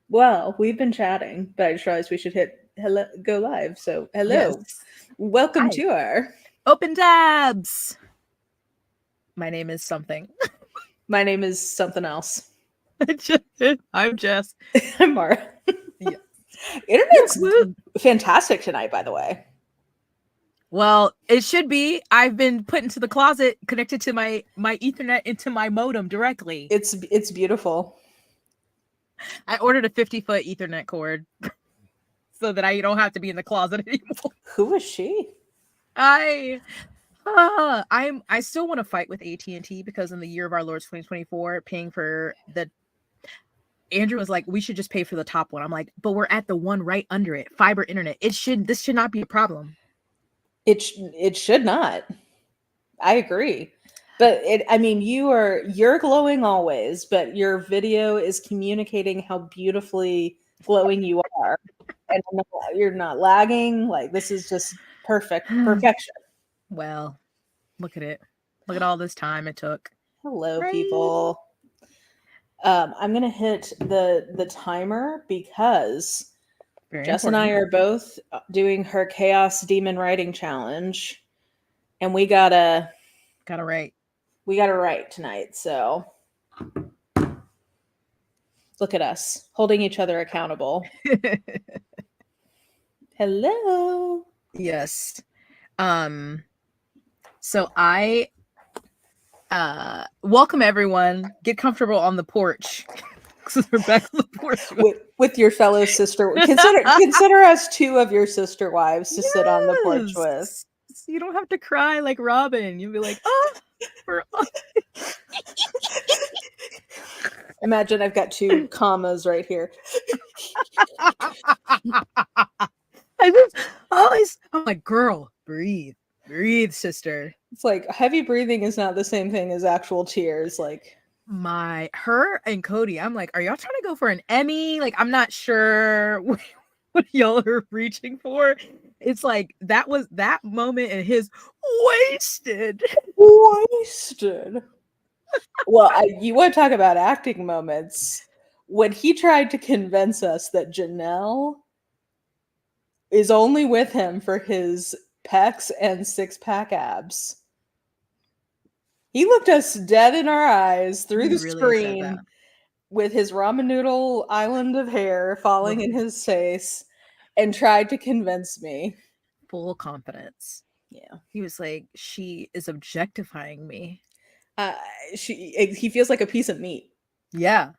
Well, we've been chatting, but I just realized we should hit hello go live. So hello. Yes. Welcome Hi. to our Open tabs. My name is something. my name is something else. I'm Jess. I'm Mara. Yeah. Woot Internet's woot. fantastic tonight, by the way. Well, it should be. I've been put into the closet, connected to my Ethernet into my modem directly. It's beautiful. I ordered a 50-foot Ethernet cord so that I don't have to be in the closet anymore. Who is she? I still want to fight with AT&T because in the year of our Lord 2024, paying for the Andrew was like, we should just pay for the top one. I'm like, but we're at the one right under it, fiber internet. This should not be a problem. It should not. I agree. But you're glowing always, but your video is communicating how beautifully glowing you are. And you're not lagging. Like, this is just perfection. Well, look at it. Look at all this time it took. Hello, Right. people. I'm gonna hit the timer because Very Jess important. and I are both doing her Chaos Demon Writing Challenge, and we gotta write. We gotta write tonight. So look at us holding each other accountable. Hello. Yes. So I welcome everyone. Get comfortable on the porch. We're back on the porch with your fellow sister. Consider us two of your sister wives to sit on the porch with. You don't have to cry like Robin. You'll be like, oh, we're on. Imagine I've got two commas right here. I just always, I'm like, girl, breathe, sister. It's like heavy breathing is not the same thing as actual tears. Like her and Cody, I'm like, are y'all trying to go for an Emmy? Like, I'm not sure what y'all are reaching for. It's like that moment and his wasted. Well, you want to talk about acting moments. When he tried to convince us that Janelle is only with him for his pecs and six-pack abs. He looked us dead in our eyes through the screen with his ramen noodle island of hair falling in his face and tried to convince me. Full confidence. Yeah. He was like, she is objectifying me. He feels like a piece of meat. Yeah.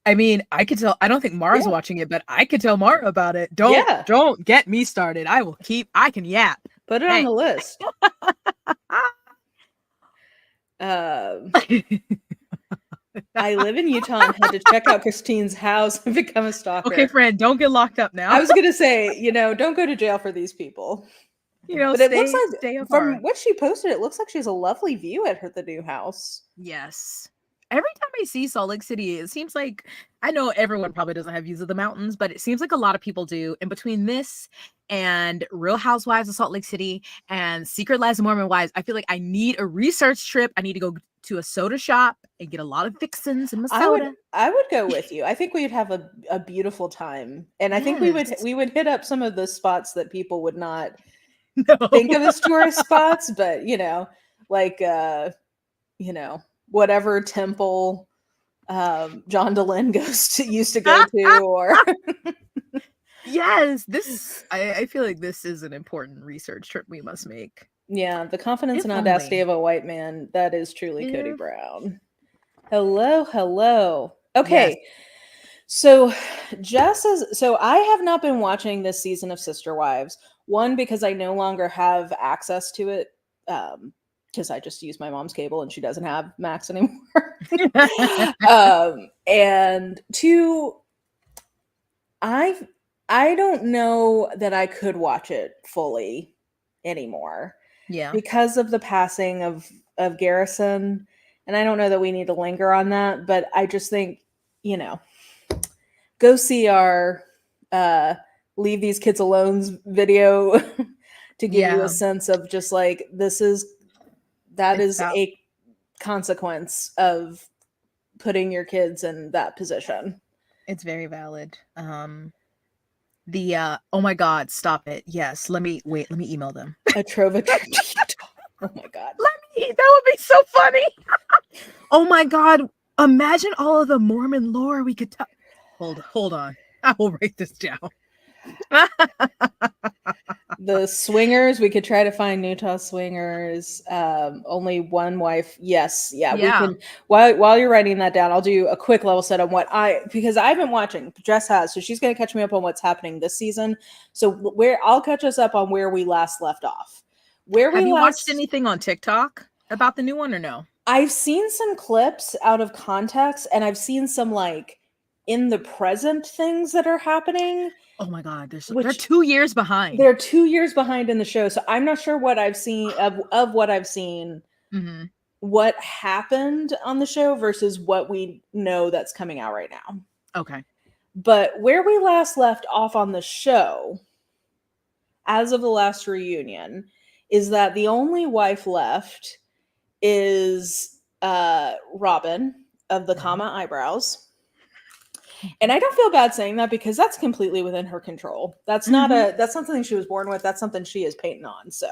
I mean, I could tell. I don't think Mara's watching it, but I could tell Mara about it. Don't get me started. I can yap. Put it on the list. I live in Utah and had to check out Christine's house and become a stalker. Okay, friend, don't get locked up now. I was gonna say, don't go to jail for these people. But it looks like from what she posted, it looks like she has a lovely view at the new house. Yes. Every time I see Salt Lake City, it seems like, I know everyone probably doesn't have views of the mountains, but it seems like a lot of people do. And between this and Real Housewives of Salt Lake City and Secret Lives of Mormon Wives, I feel like I need a research trip. I need to go to a soda shop and get a lot of fixins in my soda. I would go with you. I think we'd have a beautiful time. And I think we would hit up some of the spots that people would not think of as tourist spots, but whatever temple John DeLynn used to go to, or yes, I feel like this is an important research trip we must make. Yeah, the confidence and audacity of a white man, that is truly Cody Brown. Hello. Okay. Yes. So I have not been watching this season of Sister Wives. One, because I no longer have access to it, because I just use my mom's cable and she doesn't have Max anymore. And two, I don't know that I could watch it fully anymore. Yeah. Because of the passing of Garrison. And I don't know that we need to linger on that, but I just think, go see our Leave These Kids Alone video to give you a sense of just like, that is a consequence of putting your kids in that position. It's very valid. Oh my God, stop it. Yes, let me email them. A trove. Oh my God. That would be so funny. Oh my God. Imagine all of the Mormon lore we could tell. Hold on. I will write this down. The swingers, we could try to find Utah swingers. Only one wife. Yes. Yeah. We can, while you're writing that down, I'll do a quick level set on because I've been watching, Jess has, so she's going to catch me up on what's happening this season. So I'll catch us up on where we last left off. Have you watched anything on TikTok about the new one or no? I've seen some clips out of context, and I've seen some like in the present things that are happening. Oh my God, they're 2 years behind. They're 2 years behind in the show, so I'm not sure what I've seen of what I've seen, what happened on the show versus what we know that's coming out right now. Okay. But where we last left off on the show, as of the last reunion, is that the only wife left is Robin of the comma eyebrows. And I don't feel bad saying that because that's completely within her control. That's not that's not something she was born with. That's something she is painting on. So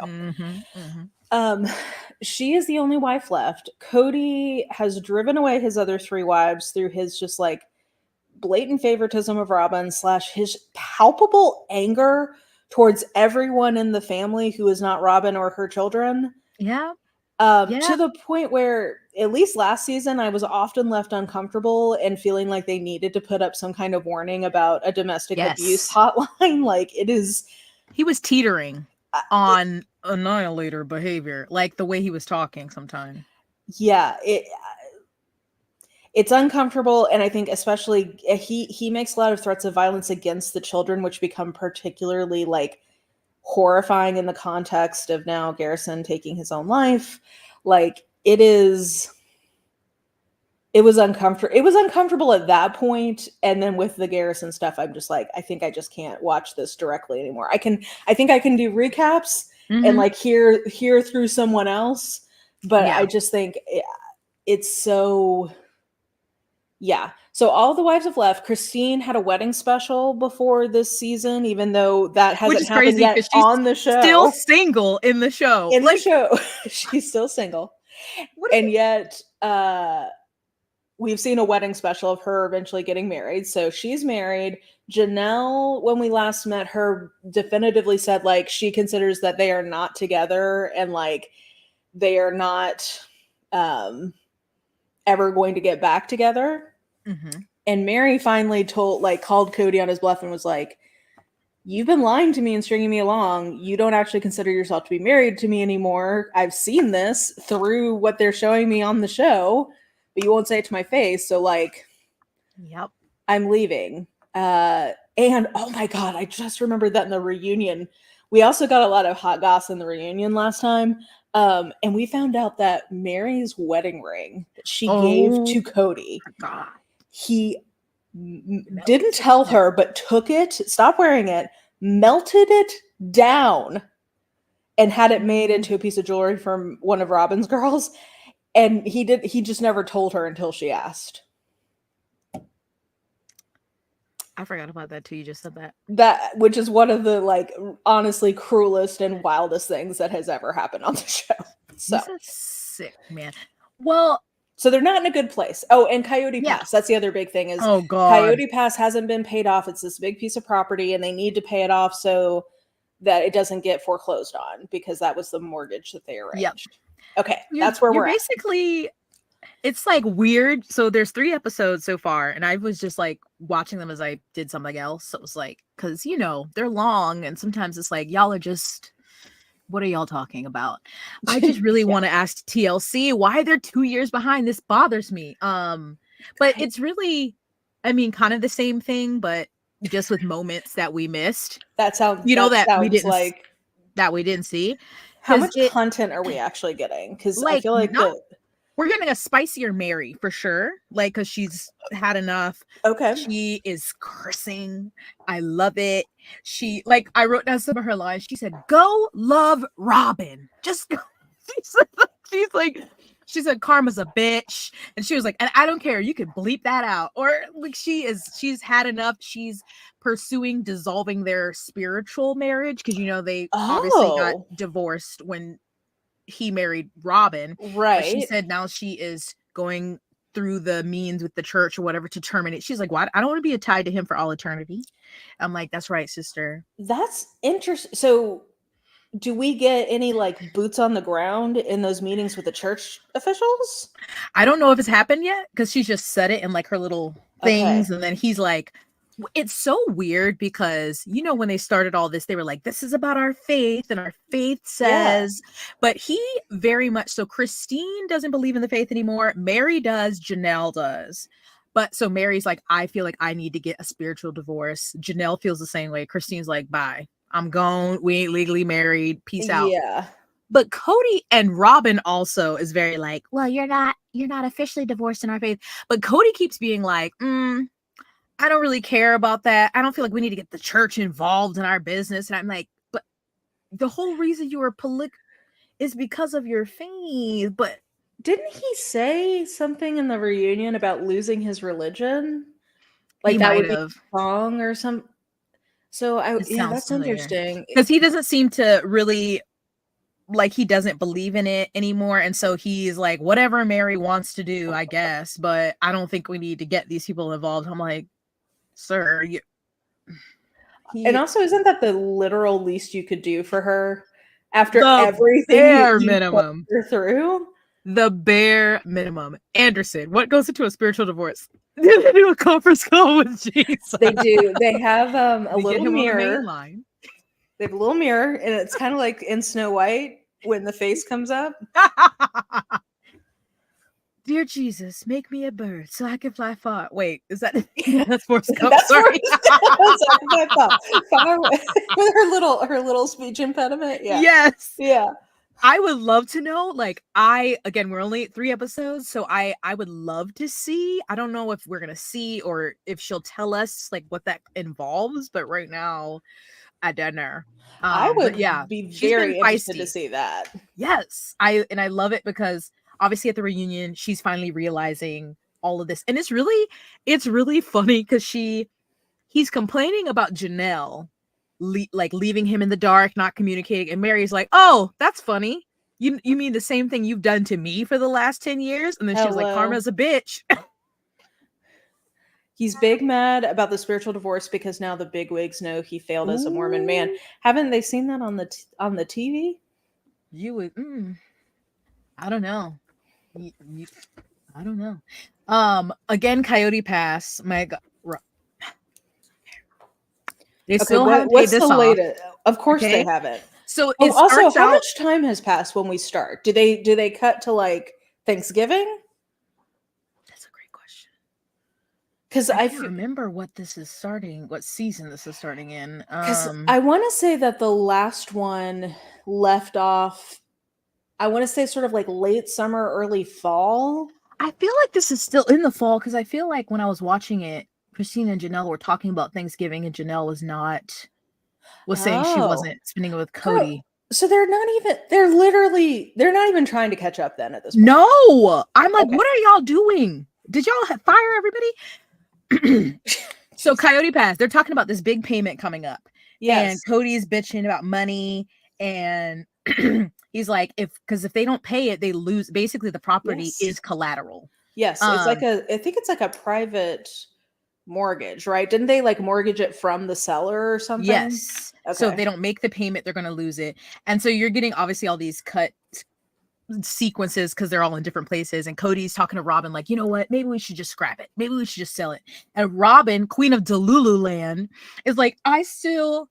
she is the only wife left. Cody has driven away his other 3 wives through his just like blatant favoritism of Robin / his palpable anger towards everyone in the family who is not Robin or her children. Yeah. To the point where, at least last season, I was often left uncomfortable and feeling like they needed to put up some kind of warning about a domestic abuse hotline. Like he was teetering on annihilator behavior, like the way he was talking sometimes. Yeah, it's uncomfortable, and I think especially he makes a lot of threats of violence against the children, which become particularly like horrifying in the context of now Garrison taking his own life. Like it was uncomfortable. It was uncomfortable at that point, and then with the Garrison stuff, I'm just like, I think I just can't watch this directly anymore. I think I can do recaps and like hear through someone else, but I just think it's so. Yeah. So all the wives have left. Christine had a wedding special before this season, even though that hasn't happened yet on the show. Still single in the show. The show. She's still single. And yet we've seen a wedding special of her eventually getting married. So she's married. Janelle, when we last met her, definitively said like she considers that they are not together and like they are not ever going to get back together. And Mary finally called Cody on his bluff and was like, you've been lying to me and stringing me along. You don't actually consider yourself to be married to me anymore. I've seen this through what they're showing me on the show, but you won't say it to my face. So like, I'm leaving. And oh my God, I just remembered that in the reunion, we also got a lot of hot goss in the reunion last time. And we found out that Mary's wedding ring that she gave to Cody, he didn't tell her, but took it, stopped wearing it, melted it down, and had it made into a piece of jewelry from one of Robin's girls. And he just never told her until she asked. I forgot about that too. You just said that. That, which is one of the like honestly cruelest and wildest things that has ever happened on the show. So this is sick, man. Well, so they're not in a good place. Oh, and Coyote Pass. That's the other big thing is Coyote Pass hasn't been paid off. It's this big piece of property and they need to pay it off so that it doesn't get foreclosed on because that was the mortgage that they arranged. Okay. That's where we're basically at. It's like weird. So there's 3 episodes so far and I was just like watching them as I did something else. So it was like, cause you know, they're long and sometimes it's like, y'all are just, what are y'all talking about? I just really want to ask TLC why they're 2 years behind. This bothers me. But it's really, I mean, kind of the same thing, but just with moments that we missed. That sounds, that we didn't see. How much content are we actually getting? Because like, I feel like we're getting a spicier Mary for sure. Like, because she's had enough. Okay. She is cursing. I love it. She, like, I wrote down some of her lines. She said, go love Robin. Just go. She's like, She said karma's a bitch, and she was like, and I don't care, you can bleep that out. Or like she's had enough. She's pursuing dissolving their spiritual marriage because they obviously got divorced when he married Robin. Right. But she said now she is going through the means with the church or whatever to terminate. She's like, "What? I don't want to be tied to him for all eternity." I'm like, "That's right, sister." That's interesting. So, do we get any like boots on the ground in those meetings with the church officials? I don't know if it's happened yet because she just said it in like her little things, and then he's like, it's so weird because when they started all this, they were like, this is about our faith, and our faith says, but he very much so. Christine doesn't believe in the faith anymore. Mary does. Janelle does. But so Mary's like, I feel like I need to get a spiritual divorce. Janelle feels the same way. Christine's like, bye, I'm gone. We ain't legally married. Peace out. Yeah. But Cody and Robin also is very like, well, you're not officially divorced in our faith. But Cody keeps being like, I don't really care about that. I don't feel like we need to get the church involved in our business. And I'm like, but the whole reason you were is because of your faith. But didn't he say something in the reunion about losing his religion? Like he that might would have. be wrong or something. So that's interesting. Because he doesn't seem to really like, he doesn't believe in it anymore. And so he's like, whatever Mary wants to do, I guess. But I don't think we need to get these people involved. I'm like, sir, and also, isn't that the literal least you could do for her after everything bare minimum put her through? The bare minimum. Anderson, what goes into a spiritual divorce? They do a conference call with Jesus. They do. They have a they little mirror. Line. They have a little mirror, and it's kind of like in Snow White when the face comes up. Dear Jesus, make me a bird so I can fly far. Wait, is that that's Forrest Gump? That's sorry. With her little speech impediment. Yeah. Yes. Yeah. I would love to know. Like, we're only 3 episodes, so I would love to see. I don't know if we're gonna see or if she'll tell us like what that involves, but right now, I don't know. I would be very interested to see that. Yes, I love it because obviously at the reunion, she's finally realizing all of this, and it's really funny because he's complaining about Janelle. Leaving him in the dark, not communicating, and Mary's like, oh, that's funny. You mean the same thing you've done to me for the last 10 years? And then she was like, karma's a bitch. He's big mad about the spiritual divorce because now the bigwigs know he failed as a Mormon man. Haven't they seen that on the TV? You would I don't know. I don't know. Again, Coyote Pass. My God. They still haven't paid this off. Of course they haven't. So also, how much time has passed when we start? Do they cut to like Thanksgiving? That's a great question. Because I can't remember what season this is starting in. Because I want to say that the last one left off, I want to say sort of like late summer, early fall. I feel like this is still in the fall because I feel like when I was watching it, Christine and Janelle were talking about Thanksgiving, and Janelle was saying she wasn't spending it with Cody. So they're not even trying to catch up then at this point. No, I'm like, what are y'all doing? Did y'all fire everybody? So Coyote Pass, they're talking about this big payment coming up. Yes. And Cody's bitching about money, and he's like, if they don't pay it, they lose. Basically, the property is collateral. Yes, it's I think it's like a private mortgage, right? Didn't they like mortgage it from the seller or something? Yes. Okay. So if they don't make the payment, they're going to lose it. And so you're getting obviously all these cut sequences because they're all in different places. And Cody's talking to Robin like, you know what? Maybe we should just scrap it. Maybe we should just sell it. And Robin, Queen of Delulu Land, is like, I still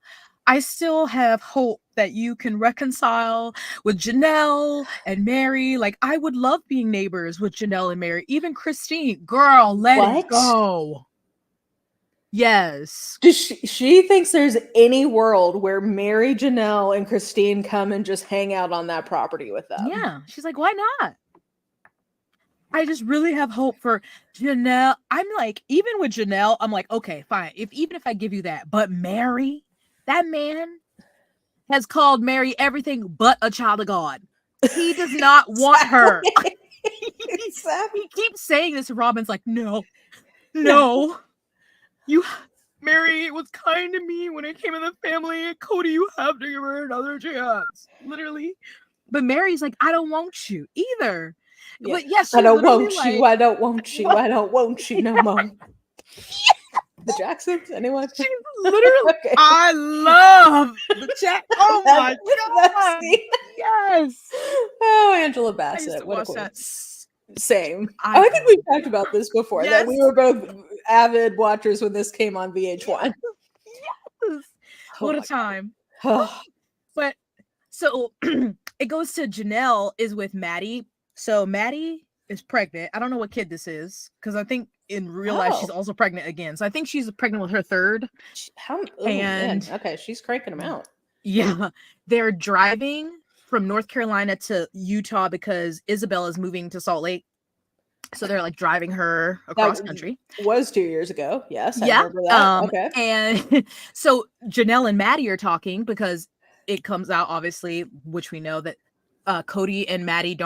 have hope that you can reconcile with Janelle and Mary. Like, I would love being neighbors with Janelle and Mary. Even Christine, girl, let it go. Yes. She thinks there's any world where Mary, Janelle, and Christine come and just hang out on that property with them. Yeah. She's like, why not? I just really have hope for Janelle. I'm like, even with Janelle, I'm like, okay, fine. Even if I give you that, but Mary, that man has called Mary everything but a child of God. He does not want her. He keeps saying this, and Robin's like, no. Mary was kind to me when it came in the family. Cody, you have to give her another chance. Literally. But Mary's like, I don't want you either. Yeah. But yes, I don't want you. I don't want you. I don't want you no more. The Jacksons? Anyone? She's literally. Okay. I love the chat. Oh my god! Yes. Oh, Angela Bassett. I used to what watch a queen. that. Same. I think we've talked about this before. Yes. That we were both avid watchers when this came on VH1. Yes. What a time. But so it goes to Janelle is with Maddie. So Maddie is pregnant. I don't know what kid this is because I think in real life she's also pregnant again. So I think she's pregnant with her third. Okay, she's cranking them out. Yeah, they're driving from North Carolina to Utah because Isabel is moving to Salt Lake. So they're like driving her across country. Was 2 years ago. Yes. Yeah. Okay. And so Janelle and Maddie are talking because it comes out, obviously, which we know that Cody and Maddie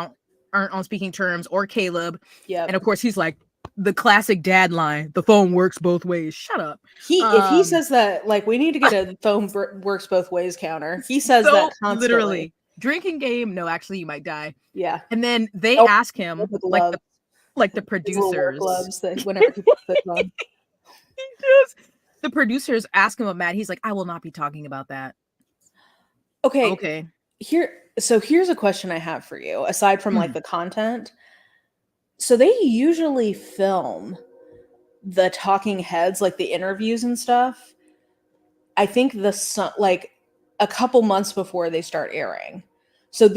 aren't on speaking terms, or Caleb. Yeah. And of course, he's like the classic dad line: the phone works both ways. Shut up. If he says that, like, we need to get a phone works both ways counter. He says that constantly. Literally. Drinking game. No, actually, you might die. Yeah. And then they ask him, like the producers. Gloves that whenever he puts it on. The producers ask him about Matt. He's like, I will not be talking about that. Okay. Here's a question I have for you, aside from like the content. So they usually film the talking heads, like the interviews and stuff. I think like a couple months before they start airing. So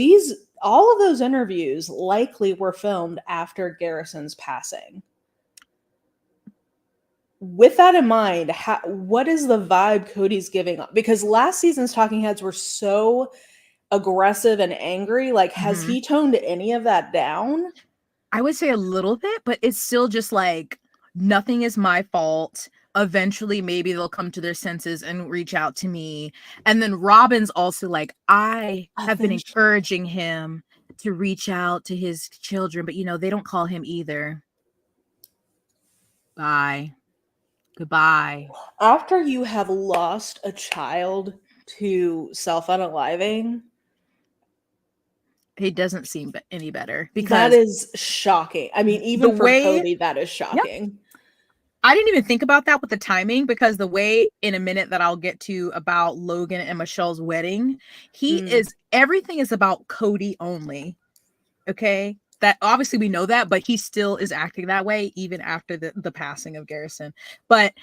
all of those interviews likely were filmed after Garrison's passing. With that in mind, what is the vibe Cody's giving up? Because last season's talking heads were so aggressive and angry. Like, has he toned any of that down? I would say a little bit, but it's still just like, nothing is my fault. Eventually, maybe they'll come to their senses and reach out to me. And then Robin's also like, I have been encouraging him to reach out to his children, but they don't call him either. Bye. Goodbye. After you have lost a child to self-unaliving, it doesn't seem any better, because that is shocking. I mean, even for Cody, that is shocking. Yep. I didn't even think about that with the timing, because the way in a minute that I'll get to about Logan and Michelle's wedding, everything is about Cody only. Okay. That obviously we know that, but he still is acting that way even after the passing of Garrison. But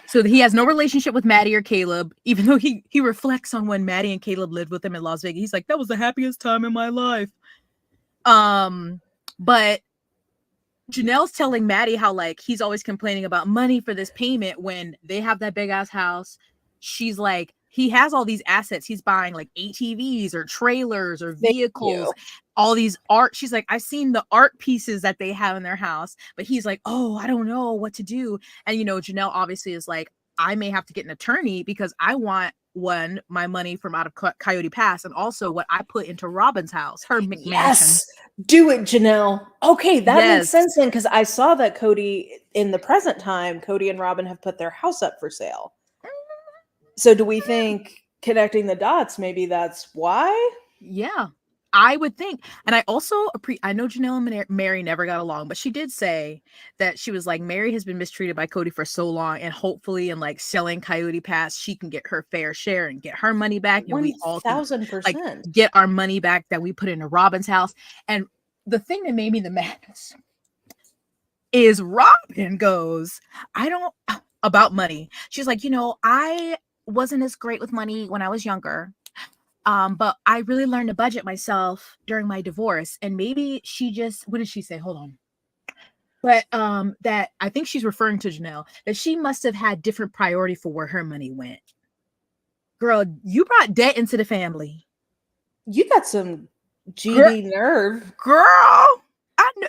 so he has no relationship with Maddie or Caleb, even though he reflects on when Maddie and Caleb lived with him in Las Vegas. He's like, that was the happiest time in my life. But Janelle's telling Maddie how like he's always complaining about money for this payment when they have that big ass house. She's like, he has all these assets. He's buying like ATVs or trailers or vehicles, all these art. She's like, I've seen the art pieces that they have in their house, but he's like, oh, I don't know what to do. And, Janelle obviously is like, I may have to get an attorney because I want my money from out of Coyote Pass, and also what I put into Robin's house, her McMansion. Yes, do it, Janelle. Okay, that makes sense then, because I saw that Cody, in the present time, Cody and Robin have put their house up for sale. So do we think, connecting the dots, maybe that's why? Yeah, I would think. And I also I know Janelle and Mary never got along, but she did say that she was like, Mary has been mistreated by Cody for so long, and hopefully in like selling Coyote Pass, she can get her fair share and get her money back, and we all can, 1,000% get our money back that we put into Robin's house. And the thing that made me the maddest is Robin goes, about money. She's like, I wasn't as great with money when I was younger. But I really learned to budget myself during my divorce. And maybe what did she say? Hold on. But that I think she's referring to Janelle, that she must have had different priority for where her money went. Girl, you brought debt into the family. You got some GD nerve. Girl.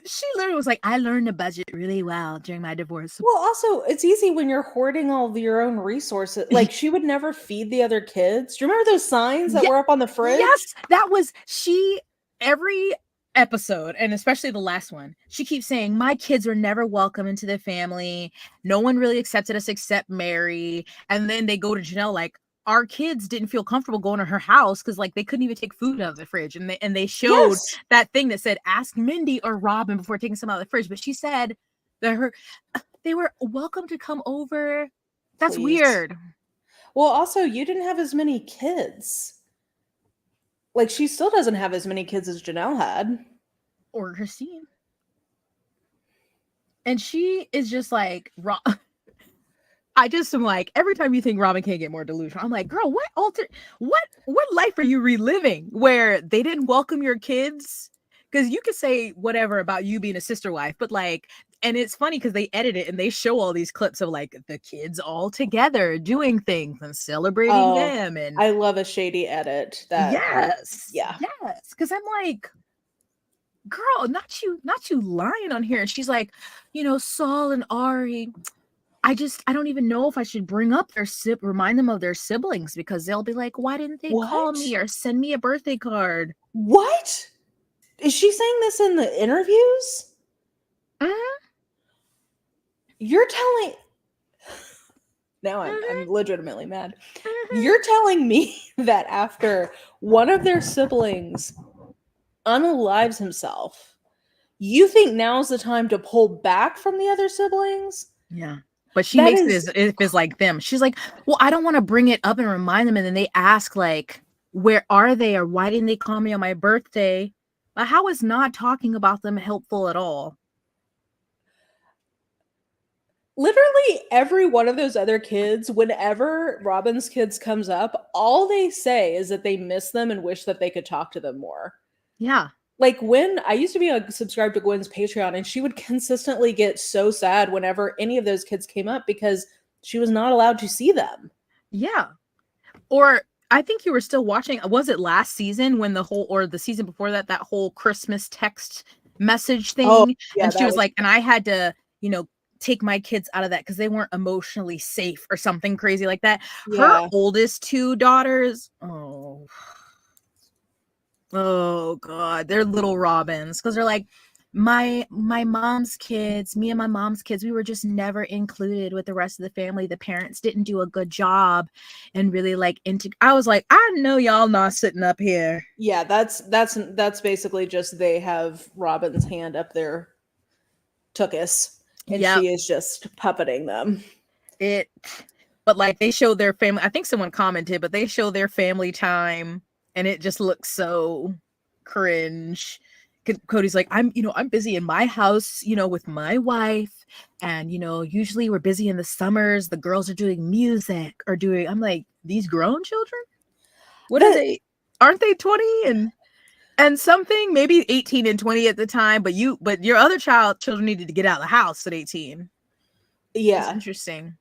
She literally was like, I learned to budget really well during my divorce. Well, also, it's easy when you're hoarding all of your own resources. Like, she would never feed the other kids. Do you remember those signs that were up on the fridge? Yes, that was every episode, and especially the last one, she keeps saying, my kids were never welcome into the family. No one really accepted us except Mary. And then they go to Janelle like, our kids didn't feel comfortable going to her house because like they couldn't even take food out of the fridge. And they showed Yes. that thing that said, ask Mindy or Robin before taking some out of the fridge. But she said that they were welcome to come over. That's Please. weird. Well, also, you didn't have as many kids. Like, she still doesn't have as many kids as Janelle had. Or Christine. And she is just like, I just am like, every time you think Robin can't get more delusional, I'm like, girl, what life are you reliving where they didn't welcome your kids? Because you could say whatever about you being a sister wife, but like, and it's funny because they edit it and they show all these clips of like the kids all together doing things and celebrating them. And I love a shady edit. yes, yeah. Because I'm like, girl, not you lying on here. And she's like, Saul and Ari, I don't even know if I should bring up remind them of their siblings, because they'll be like, why didn't they call me or send me a birthday card? What? Is she saying this in the interviews? You're telling... Now I'm legitimately mad. You're telling me that after one of their siblings unalives himself, you think now's the time to pull back from the other siblings? Yeah. But she makes it as if it's like them. She's like, well, I don't want to bring it up and remind them. And then they ask like, where are they? Or why didn't they call me on my birthday? But how is not talking about them helpful at all? Literally every one of those other kids, whenever Robin's kids comes up, all they say is that they miss them and wish that they could talk to them more. Yeah. Like, when I used to be subscribed to Gwen's Patreon, and she would consistently get so sad whenever any of those kids came up because she was not allowed to see them. Yeah. Or I think you were still watching, was it last season when the season before that whole Christmas text message thing? Oh, yeah, and she was like, and I had to, take my kids out of that because they weren't emotionally safe or something crazy like that. Yeah. Her oldest two daughters, oh God, they're little Robins, because they're like, my mom's kids, me and my mom's kids, we were just never included with the rest of the family. The parents didn't do a good job and really like I was like, I know y'all not sitting up here. Yeah, that's basically just they have Robin's hand up their tuchus, and she is just puppeting them. But like they show their family, I think someone commented, but they show their family time and it just looks so cringe. Cody's like, I'm busy in my house, with my wife. And, usually we're busy in the summers. The girls are doing music I'm like, these grown children? What are they? Aren't they 20 and something? Maybe 18 and 20 at the time. But your other children needed to get out of the house at 18. Yeah. It's interesting.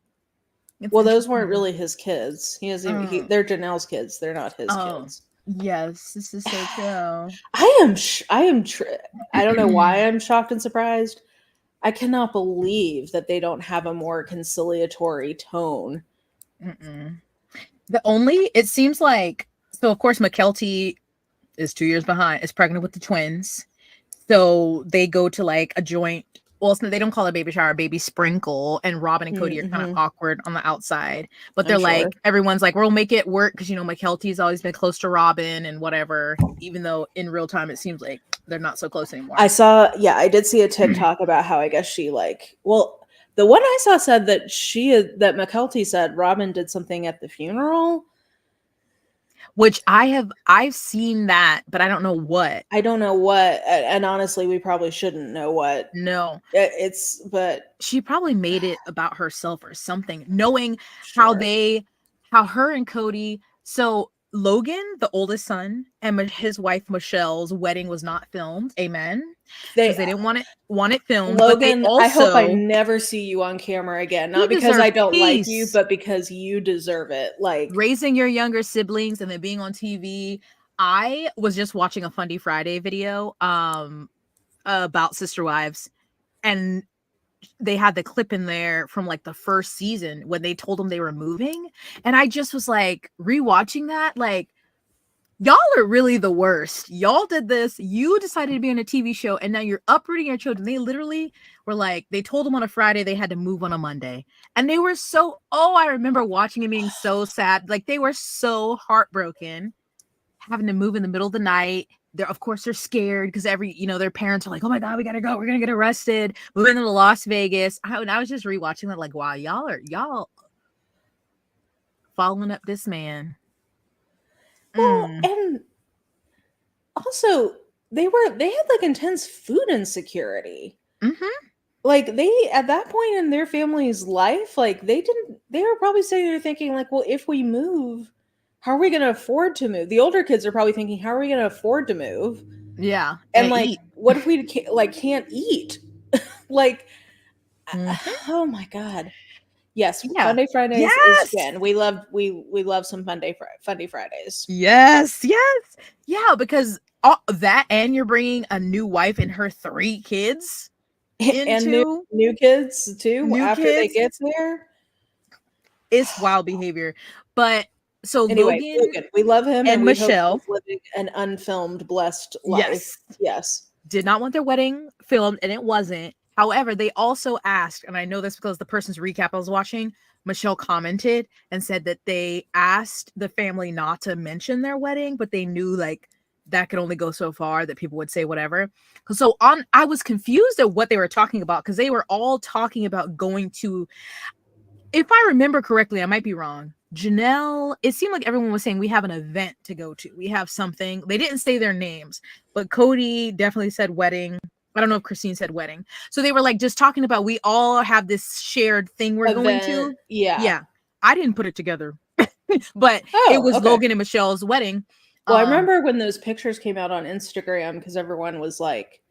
Well, those weren't really his kids. They're Janelle's kids. They're not his kids. Yes, this is so true. I don't know why I'm shocked and surprised. I cannot believe that they don't have a more conciliatory tone. It seems like, so of course McKelty is 2 years behind, is pregnant with the twins. So they go to like a joint, well, they don't call it baby shower, baby sprinkle, and Robin and Cody are kind of awkward on the outside, but they're like, everyone's like, we'll make it work because McKelty's always been close to Robin and whatever, even though in real time it seems like they're not so close anymore. I did see a TikTok about how I guess she the one I saw said that McKelty said Robin did something at the funeral. Which I've seen that, but I don't know what. And honestly, we probably shouldn't know what. No. But she probably made it about herself or something, knowing how her and Cody, so Logan, the oldest son, and his wife Michelle's wedding was not filmed. Amen. Because they didn't want it filmed. Logan, but I hope I never see you on camera again. Not because I don't like you, but because you deserve it. Like, raising your younger siblings and then being on TV. I was just watching a Fundy Friday video about sister wives, and they had the clip in there from like the first season when they told them they were moving, and I just was like rewatching that, like, Y'all are really the worst. Y'all did this. You decided to be on a TV show, and now you're uprooting your children. They literally were like, they told them on a Friday they had to move on a Monday. And they were so, I remember watching it being so sad. Like, they were so heartbroken, having to move in the middle of the night. Of course, they're scared because their parents are like, oh my God, we gotta go. We're gonna get arrested. Moving to Las Vegas. And I was just rewatching that, like, wow, y'all following up this man. Well, and also they had like intense food insecurity. Mm-hmm. Like they, at that point in their family's life, like they were probably sitting there thinking like, well, if we move, how are we going to afford to move? The older kids are probably thinking, how are we going to afford to move? Yeah. And like, what if we can't eat? Like, oh my God. Yes, Yeah. Funday Fridays Yes! is fun. We love some Funday Fridays. Yes. Yeah, because that, and you're bringing a new wife and her 3 kids And into new kids too after they kids. get there. It's wild behavior. But so Anyway, Logan, we love him, and we Michelle hope he's living an unfilmed, blessed life. Yes. Did not want their wedding filmed, and it wasn't. However, they also asked, and I know this because the person's recap I was watching, Michelle commented and said that they asked the family not to mention their wedding, but they knew like that could only go so far, that people would say whatever. So I was confused at what they were talking about, because they were all talking about going to, if I remember correctly, I might be wrong, Janelle, it seemed like everyone was saying we have an event to go to. We have something. They didn't say their names, but Cody definitely said wedding. I don't know if Christine said wedding. So they were like just talking about, we all have this shared thing we're going to. Yeah. I didn't put it together, but it was okay. Logan and Michelle's wedding. Well, I remember when those pictures came out on Instagram, because everyone was like,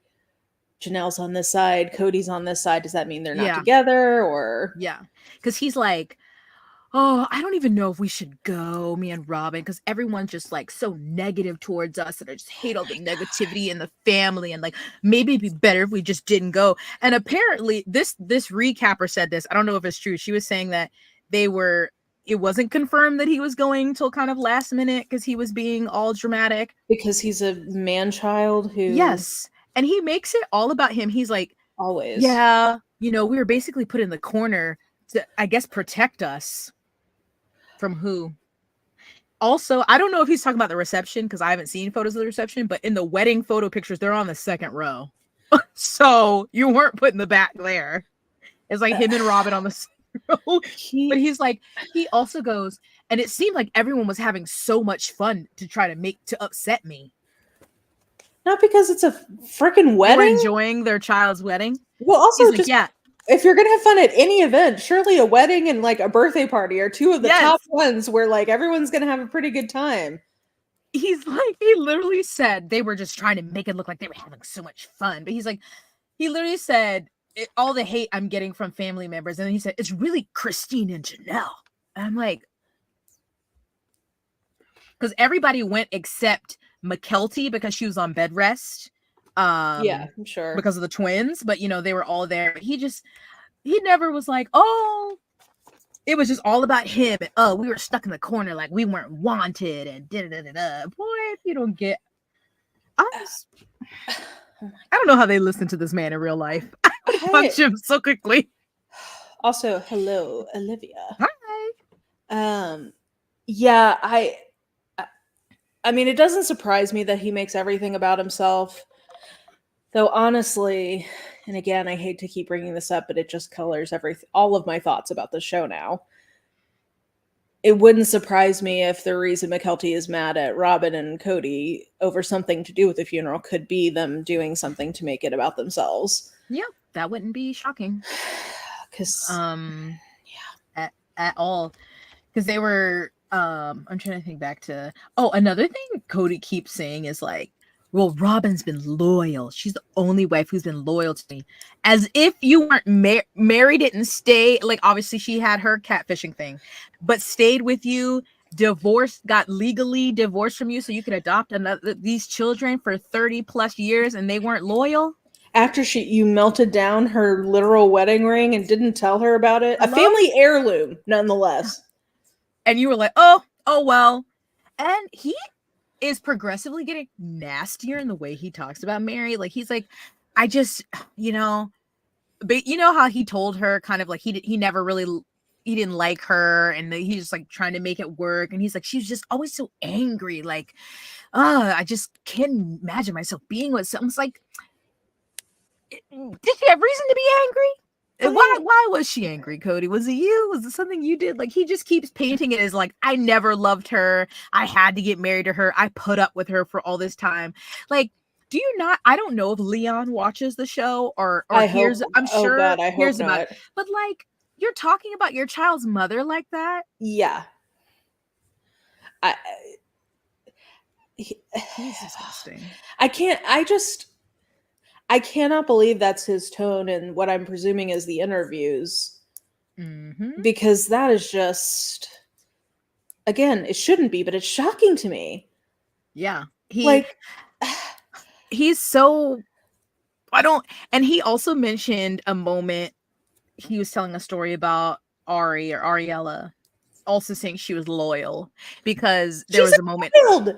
Janelle's on this side, Cody's on this side. Does that mean they're not together? Or because he's like, oh, I don't even know if we should go, me and Robin, because everyone's just like so negative towards us, and I just hate all the negativity in the family, and like maybe it'd be better if we just didn't go. And apparently this recapper said this. I don't know if it's true. She was saying that it wasn't confirmed that he was going till kind of last minute because he was being all dramatic. Because he's a man-child who... Yes. And he makes it all about him. He's like, always. Yeah, we were basically put in the corner to, I guess, protect us. From who? Also, I don't know if he's talking about the reception, because I haven't seen photos of the reception, but in the wedding photo pictures, they're on the second row. So you weren't put in the back there. It's like him and Robin on the second row. But he's like, he also goes, and it seemed like everyone was having so much fun to try to upset me. Not because it's a freaking wedding. They were enjoying their child's wedding. Well, also just like, if you're gonna have fun at any event, surely a wedding and like a birthday party are two of the top ones where like everyone's gonna have a pretty good time. He's like, he literally said they were just trying to make it look like they were having so much fun. But he's like, he literally said all the hate I'm getting from family members. And then he said, it's really Christine and Janelle. And I'm like, because everybody went except McKelty, because she was on bed rest. I'm sure. Because of the twins, but they were all there. He never was like, oh, it was just all about him. And, oh, we were stuck in the corner like we weren't wanted and da-da-da-da-da. Boy, if you don't get, I don't know how they listen to this man in real life. I would punch him so quickly. Also, hello, Olivia. Hi. I mean, it doesn't surprise me that he makes everything about himself. Though honestly, and again, I hate to keep bringing this up, but it just colors all of my thoughts about the show now. It wouldn't surprise me if the reason McKelty is mad at Robin and Cody over something to do with the funeral could be them doing something to make it about themselves. Yeah, that wouldn't be shocking. Because at all. Because they were I'm trying to think back to another thing Cody keeps saying is like, well, Robin's been loyal. She's the only wife who's been loyal to me. As if you weren't married, didn't stay. Like, obviously, she had her catfishing thing, but stayed with you, divorced, got legally divorced from you so you could adopt these children for 30 plus years, and they weren't loyal? After you melted down her literal wedding ring and didn't tell her about it. A family heirloom, nonetheless. And you were like, oh, well. And is progressively getting nastier in the way he talks about Mary. Like, he's like, I just, but you know how he told her kind of like he never really, he didn't like her, and he's just like trying to make it work, and he's like, she was just always so angry, like, I just can't imagine myself being with someone. It's like, did she have reason to be angry? And why was she angry, Cody? Was it you? Was it something you did? Like, he just keeps painting it as like, I never loved her. I had to get married to her. I put up with her for all this time. Like, do you not? I don't know if Leon watches the show or hears. I'm Oh sure God, I hope hears about not. it. But like, you're talking about your child's mother like that? Yeah. He's disgusting. I cannot believe that's his tone in what I'm presuming is the interviews. Mm-hmm. Because that is just, again, it shouldn't be, but it's shocking to me. Yeah. He's so, and he also mentioned a moment, he was telling a story about Ari or Ariella also saying she was loyal because there was a moment. Child.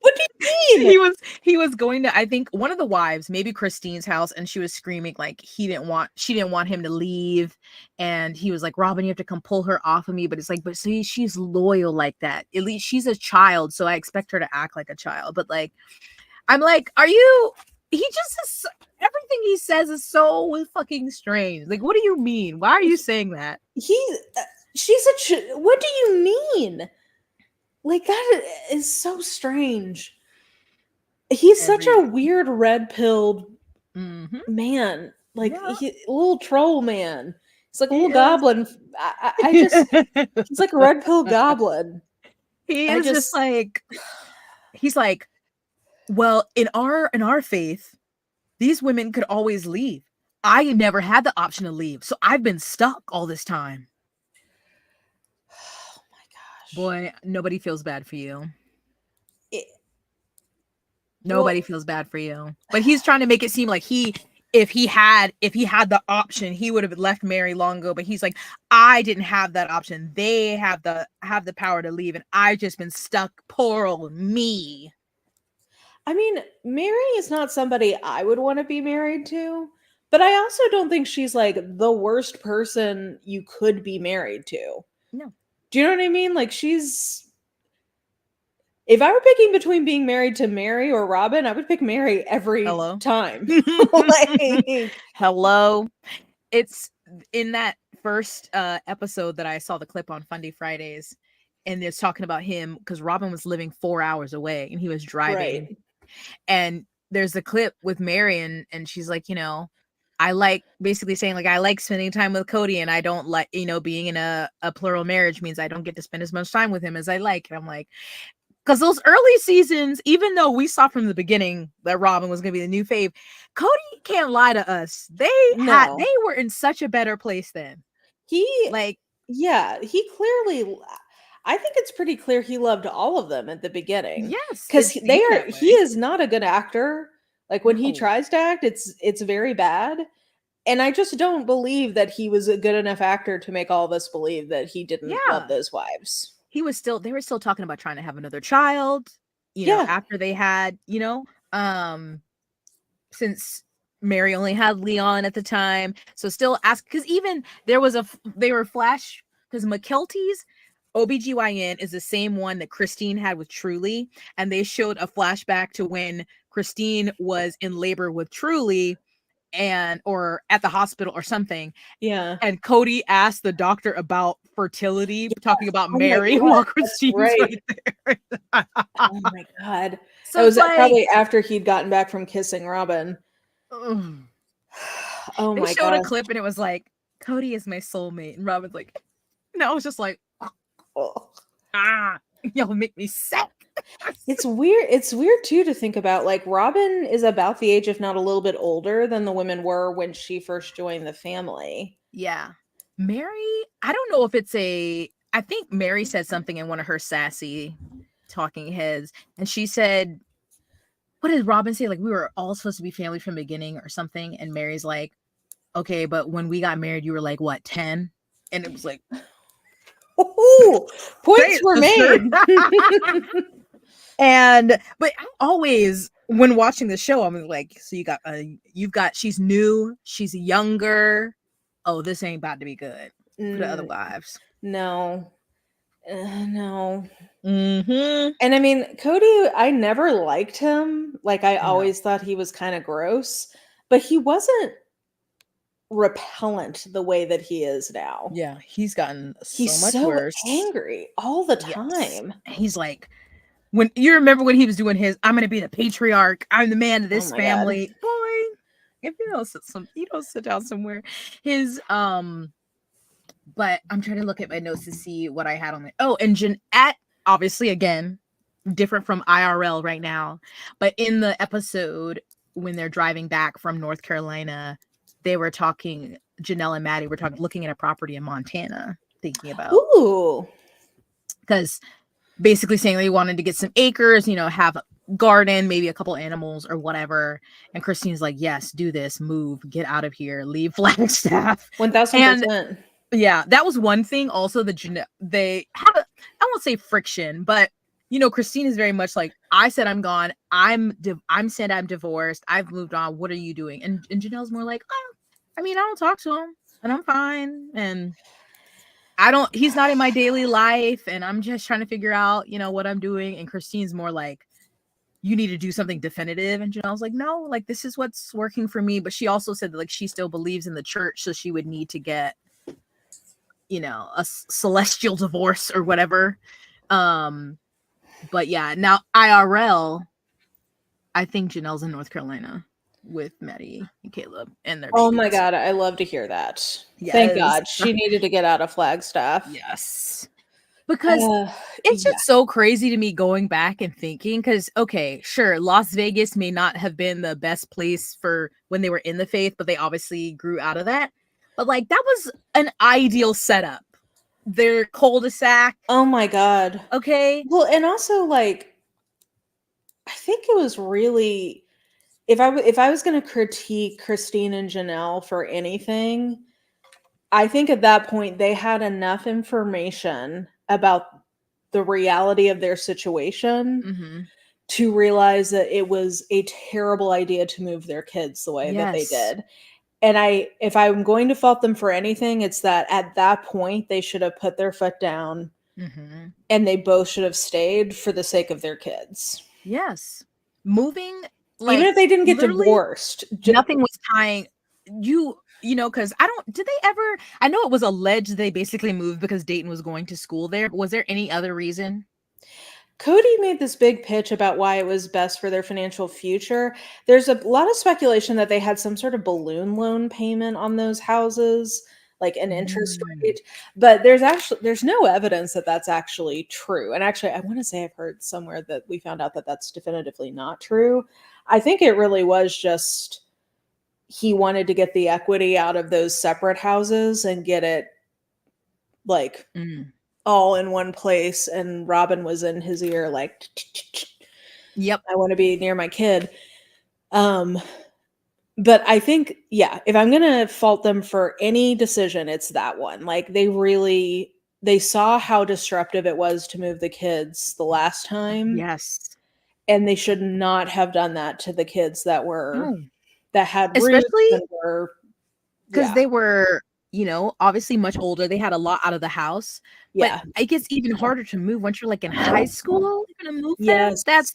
What do you mean? He was going to, I think, one of the wives, maybe Christine's house, and she was screaming like she didn't want him to leave, and he was like, Robin, you have to come pull her off of me. But it's like, but see, she's loyal like that. At least she's a child, so I expect her to act like a child. But like, I'm like, are you? He just is, everything he says is so fucking strange. Like, what do you mean? Why are you saying that? What do you mean? Like, that is so strange. He's such a weird red-pilled man. Like, a little troll man. He's like a little goblin. He's like a red-pill goblin. He is just like, he's like, well, in our faith, these women could always leave. I never had the option to leave, so I've been stuck all this time. Oh my gosh. Boy, nobody feels bad for you. Nobody feels bad for you. But he's trying to make it seem like if he had the option, he would have left Mary long ago. But he's like, I didn't have that option. They have the power to leave, and I've just been stuck. Poor old me. I mean, Mary is not somebody I would want to be married to, but I also don't think she's like the worst person you could be married to. No. Do you know what I mean? Like, if I were picking between being married to Mary or Robin, I would pick Mary every time. Like, hello. It's in that first episode that I saw the clip on Fundy Fridays, and it's talking about him because Robin was living 4 hours away and he was driving. Right. And there's a clip with Mary, and she's like, I like, basically saying like, I like spending time with Cody, and I don't like, being in a plural marriage means I don't get to spend as much time with him as I like. And I'm like, because those early seasons, even though we saw from the beginning that Robin was going to be the new fave, Cody can't lie to us. They were in such a better place then. He clearly, I think it's pretty clear he loved all of them at the beginning. Yes, because he is not a good actor. Like, when he tries to act, it's very bad. And I just don't believe that he was a good enough actor to make all of us believe that he didn't love those wives. They were still talking about trying to have another child, after they had, since Mary only had Leon at the time. So still ask, because even they were flash, because McKelty's OBGYN is the same one that Christine had with Truly. And they showed a flashback to when Christine was in labor with Truly or at the hospital or something. Yeah. And Cody asked the doctor about fertility, talking about Mary while Christine's right there. Oh my God. So it was probably after he'd gotten back from kissing Robin. Oh my God. They showed a clip and it was like, Cody is my soulmate. And Robin's like, no, it's just like, y'all make me sick. It's weird. It's weird too to think about. Like, Robin is about the age, if not a little bit older than the women were when she first joined the family. Yeah. Mary, I don't know if I think Mary said something in one of her sassy talking heads, and she said, what did Robin say? Like, we were all supposed to be family from the beginning or something. And Mary's like, okay, but when we got married, you were like, what, 10? And it was like, oh, points were made. But I always, when watching the show, I'm like, so you've got, she's new, she's younger. Oh, this ain't about to be good for the other Mm, wives. no. No. Mm-hmm. And I mean, Cody, I never liked him. Like, I No. always thought he was kind of gross, but he wasn't repellent the way that he is now. Yeah, he's gotten so He's much so worse. angry all the Yes. time. He's like, when you remember when he was doing his, I'm gonna be the patriarch, I'm the man of Oh this my God. family. Boy, if you don't sit down somewhere. His but I'm trying to look at my notes to see what I had on it. Oh, and Jeanette, obviously, again, different from IRL right now. But in the episode, when they're driving back from North Carolina, they were talking, Janelle and Maddie were talking, looking at a property in Montana, thinking about, Ooh. because basically saying they wanted to get some acres, have a garden, maybe a couple animals or whatever. And Christine's like, yes, do this, move, get out of here, leave Flagstaff. And 1000%. yeah, that was one thing. Also, they had I won't say friction, but Christine is very much like, I said I'm gone. I'm said I'm divorced. I've moved on. What are you doing? And Janelle's more like, oh, I mean, I don't talk to him, and I'm fine, and he's not in my daily life, and I'm just trying to figure out, what I'm doing. And Christine's more like, you need to do something definitive. And Janelle's like, no, like, this is what's working for me. But she also said that, like, she still believes in the church, so she would need to get a celestial divorce or whatever. But yeah, now IRL, I think Janelle's in North Carolina with Maddie and Caleb and their Oh my babies. God. I love to hear that. Thank Yes. God. She needed to get out of Flagstaff. Yes. Because it's Yeah. just so crazy to me going back and thinking, because, okay, sure, Las Vegas may not have been the best place for when they were in the faith, but they obviously grew out of that. But like, that was an ideal setup. Their cul-de-sac. Oh my God. Okay. Well, and also, like, I think it was really, if I was going to critique Christine and Janelle for anything, I think at that point they had enough information about the reality of their situation Mm-hmm. to realize that it was a terrible idea to move their kids the way that they Yes. did. And if I'm going to fault them for anything, it's that at that point they should have put their foot down Mm-hmm. and they both should have stayed for the sake of their kids. Yes. Moving, Even like, if they didn't get literally divorced. nothing was tying because did they ever, I know it was alleged they basically moved because Dayton was going to school there. Was there any other reason? Cody made this big pitch about why it was best for their financial future. There's a lot of speculation that they had some sort of balloon loan payment on those houses, like an interest Mm. rate, but there's no evidence that that's actually true. And actually, I want to say I've heard somewhere that we found out that that's definitively not true. I think it really was just he wanted to get the equity out of those separate houses and get it like Mm. all in one place, and Robin was in his ear like, Yep. I want to be near my kid. Um, but I think, yeah, if I'm gonna fault them for any decision, it's that one. Like they saw how disruptive it was to move the kids the last time, Yes. and they should not have done that to the kids No. that had roots Especially and were, because yeah, they were, obviously much older. They had a lot out of the house, but yeah, it gets even harder to move once you're like in high school. You're gonna move them. yes.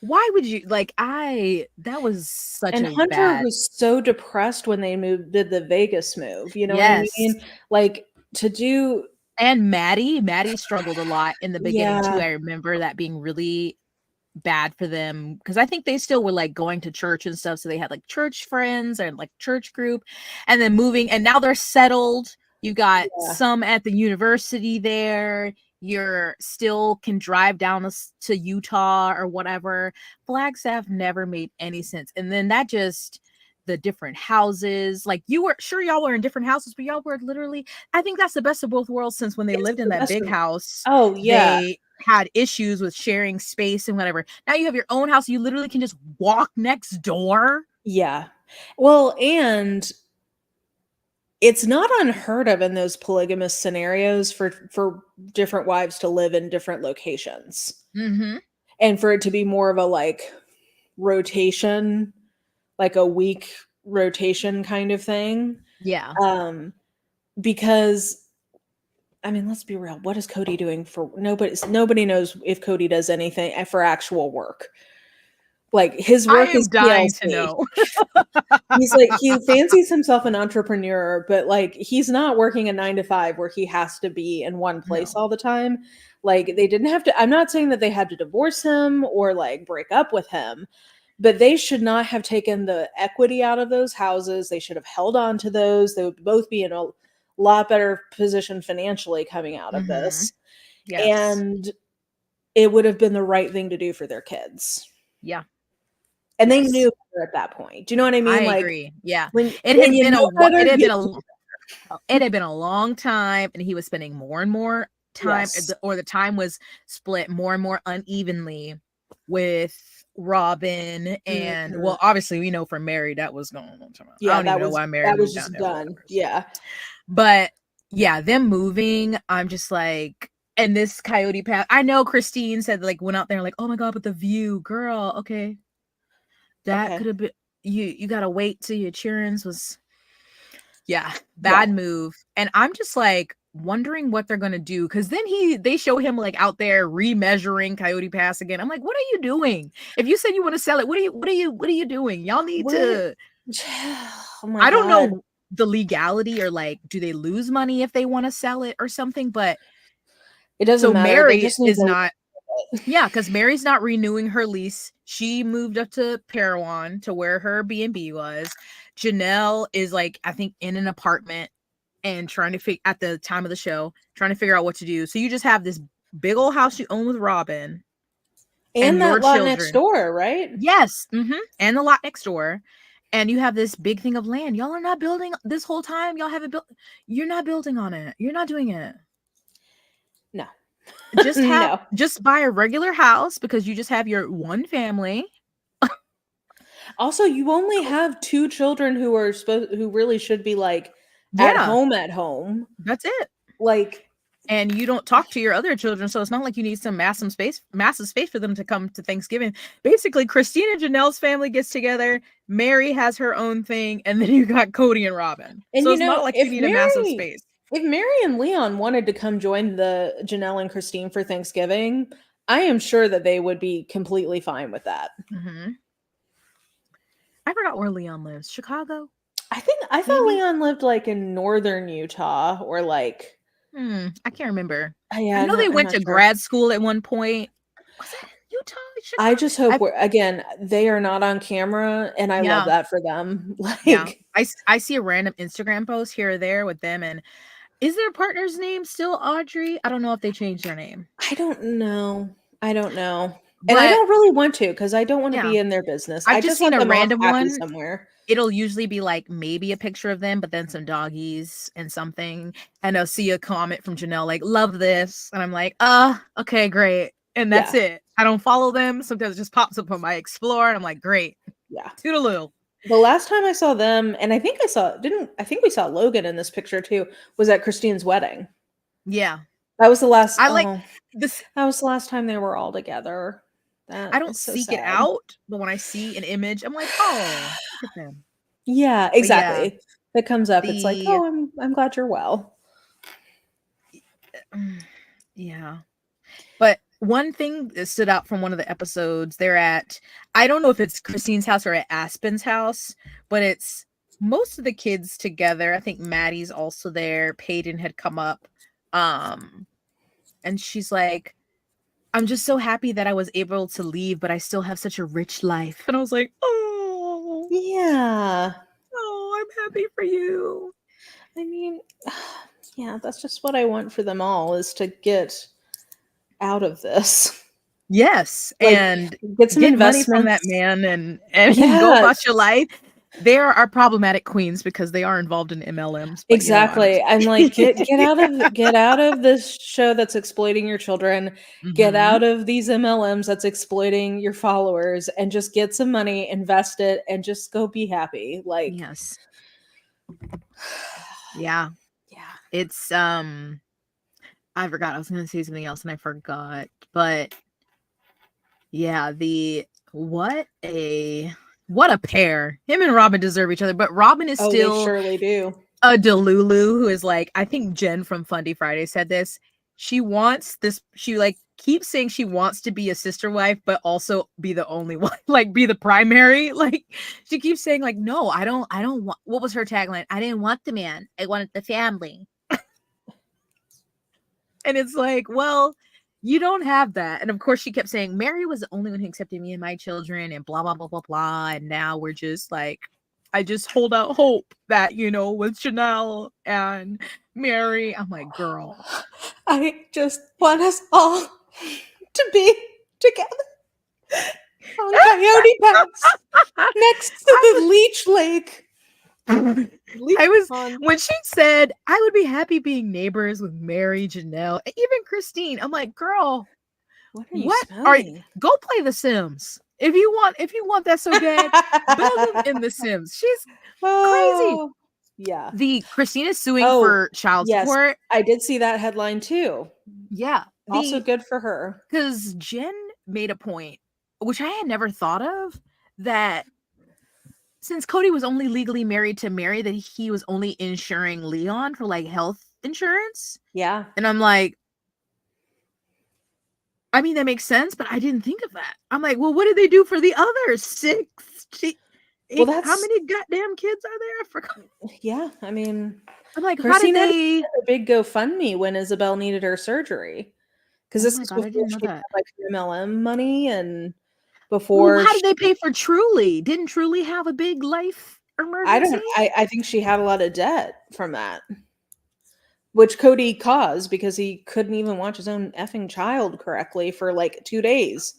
Why would you, like, that was such And a Hunter bad. was so depressed when they did the Vegas move. You know what I Yes. mean? Like to do, And Maddie struggled a lot in the beginning too. yeah, I remember that being really bad for them because I think they still were like going to church and stuff. So they had like church friends or like church group, and then moving, and now they're settled. You got yeah. some at the university there. You're still can drive down to Utah or whatever. Flagstaff never made any sense. And then that just the different houses, like you were sure y'all were in different houses, but y'all were literally, I think that's the best of both worlds since when they It's lived in the that best big of, house, oh yeah, they had issues with sharing space and whatever. Now you have your own house. You literally can just walk next door. yeah. Well, and it's not unheard of in those polygamous scenarios for different wives to live in different locations. Mm-hmm. and for it to be more of a like rotation, like a week rotation kind of thing. Yeah. Because I mean, let's be real. What is Cody doing for nobody knows if Cody does anything for actual work. Like his I work am is dying to TLC. know. He's like he fancies himself an entrepreneur, but like he's not working a 9 to 5 where he has to be in one place No. all the time. Like they didn't have to. I'm not saying that they had to divorce him or like break up with him, but they should not have taken the equity out of those houses. They should have held on to those. They would both be in a lot better position financially coming out of Mm-hmm. this. Yes. And it would have been the right thing to do for their kids. Yeah. And they Yes. knew better at that point. Do you know what I I mean? Like agree. Yeah. when It had you been know better, it had you been it had been a long time, and he was spending more and more time, yes. or the time was split more and more unevenly with Robin. And Mhm. well, obviously we know from Mary that was going on. I Yeah, don't even know why Mary that was moved down just there, but done. whatever. Yeah. But yeah, them moving, I'm just like, and this Coyote Pass. I know Christine said like went out there like, oh my god, but the view, girl, okay, that Okay. could have been you gotta wait till your cheerings was, yeah, Yeah. bad move. And I'm just like wondering what they're gonna do, because then they show him like out there remeasuring Coyote Pass again. I'm like, what are you doing? If you said you want to sell it, what are you doing? Y'all need What? to, Oh my I don't god. know the legality, or like do they lose money if they want to sell it or something. But It doesn't so matter. They Mary just need is to not, yeah, because Mary's not renewing her lease. She moved up to Parowan, to where her B&B was. Janelle is like, I think, in an apartment and trying to figure, at the time of the show, trying to figure out what to do. So you just have this big old house you own with Robin and and your that lot next children. door, right? Yes. And the lot next door. And you have this big thing of land. Y'all are not building this whole time. Y'all haven't built. You're not building on it. You're not doing it. No. No. Just buy a regular house, because you just have your one family. Also, you only have 2 children who really should be like at Yeah, home. that's it. Like And you don't talk to your other children, so it's not like you need some massive space for them to come to Thanksgiving. Basically, Christina Janelle's family gets together, Mary has her own thing, and then you got Cody and Robin. and So you it's not know, like you need a massive space. if Mary and Leon wanted to come join the Janelle and Christine for Thanksgiving, I am sure that they would be completely fine with that. I forgot where Leon lives. Chicago? I thought Maybe? Leon lived like in northern Utah or like I can't remember. yeah, I know they I'm went not to sure. grad school at one point. Was that in Utah? I Chicago? just hope they are not on camera, and I love Yeah. that for them. Yeah. Like I see a random Instagram post here or there with them. And is their partner's name still Audrey? I don't know if they changed their name. I don't know. I don't know. And I But don't really want to because I don't want to yeah, be in their business. I've I just just seen want a them off random happy one. somewhere. It'll usually be like maybe a picture of them, but then some doggies and something. And I'll see a comment from Janelle like, love this. And I'm like, okay, great. And that's Yeah. it. I don't follow them. Sometimes it just pops up on my Explore, and I'm like, great. Yeah. Toodaloo. The last time I saw them, and I think we saw Logan in this picture too, was at Christine's wedding. Yeah. That was the last I like this. that was the last time they were all together. I That don't is so seek it sad. out, but when I see an image, I'm like, oh, look at them. Yeah, But yeah, exactly. That comes up. It's like, the oh, I'm glad you're well. yeah. But one thing that stood out from one of the episodes, they're at, I don't know if it's Christine's house or at Aspen's house, but it's most of the kids together. I think Maddie's also there. Peyton had come up. And she's like, I'm just so happy that I was able to leave, but I still have such a rich life. And I was like, oh, Yeah. I'm happy for you. I mean, yeah, that's just what I want for them all is to get out of this. Yes, Like and get some get money from that investments. man and go about Yes. your life. They are problematic queens because they are involved in MLMs, but you know, I'm Exactly. just I'm like, get out of this show that's exploiting your children. Get Mhm. out of these MLMs that's exploiting your followers and just get some money, invest it, and just go be happy. Like Yes. Yeah. yeah. It's I forgot I was gonna say something else and I forgot. But Yeah, what a pair. Him and Robin deserve each other, but Robin is Oh, they still surely do. a Delulu who is like, I think Jen from Fundy Friday said this. She wants this, she like keeps saying she wants to be a sister wife, but also be the only one, like be the primary. Like she keeps saying, like, no, I don't want, what was her tagline? I didn't want the man. I wanted the family. And it's like, well, you don't have that. And of course, she kept saying Mary was the only one who accepted me and my children, and blah, blah, blah, blah, blah. And now we're just like, I just hold out hope that, with Janelle and Mary, I'm like, girl. I just want us all to be together on Coyote Pass next to the Leech Lake. When she said I would be happy being neighbors with Mary, Janelle, and even Christine, I'm like, girl, what are you go play The Sims. If you want that so bad, build them in The Sims. She's crazy. Yeah. The Christina's suing for child support. I did see that headline too. Yeah. Also good for her. Because Jen made a point, which I had never thought of, that since Cody was only legally married to Mary, that he was only insuring Leon for like health insurance. Yeah. And I'm like, I mean, that makes sense, but I didn't think of that. I'm like, well, what did they do for the other 6? How many goddamn kids are there? I forgot. Yeah, I mean, I'm like, how did they? A big GoFundMe when Isabel needed her surgery, because this is before she had like MLM money and before. Well, how did they pay for Truly? Didn't Truly have a big life emergency? I think she had a lot of debt from that, which Cody caused because he couldn't even watch his own effing child correctly for like 2 days.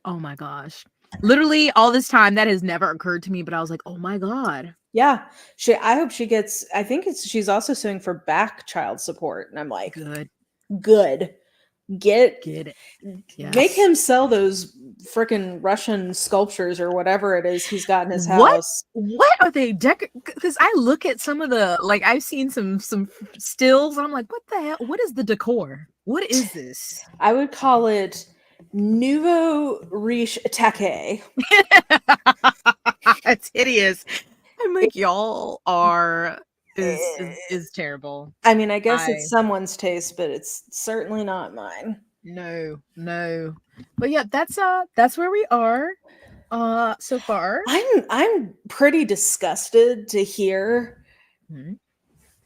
Oh my gosh. Literally all this time that has never occurred to me, but I was like, oh my God. Yeah. I hope she gets, I think she's also suing for back child support. And I'm like, good. Get it. Yes. Make him sell those freaking Russian sculptures or whatever it is he's got in his house. What are they because I look at some of the, like, I've seen some stills and I'm like, what the hell? What is the decor? What is this? I would call it nouveau riche taquet. It's hideous. I'm like, y'all are is terrible. I mean, I guess it's someone's taste, but it's certainly not mine. No. But yeah, that's where we are so far. I'm pretty disgusted to hear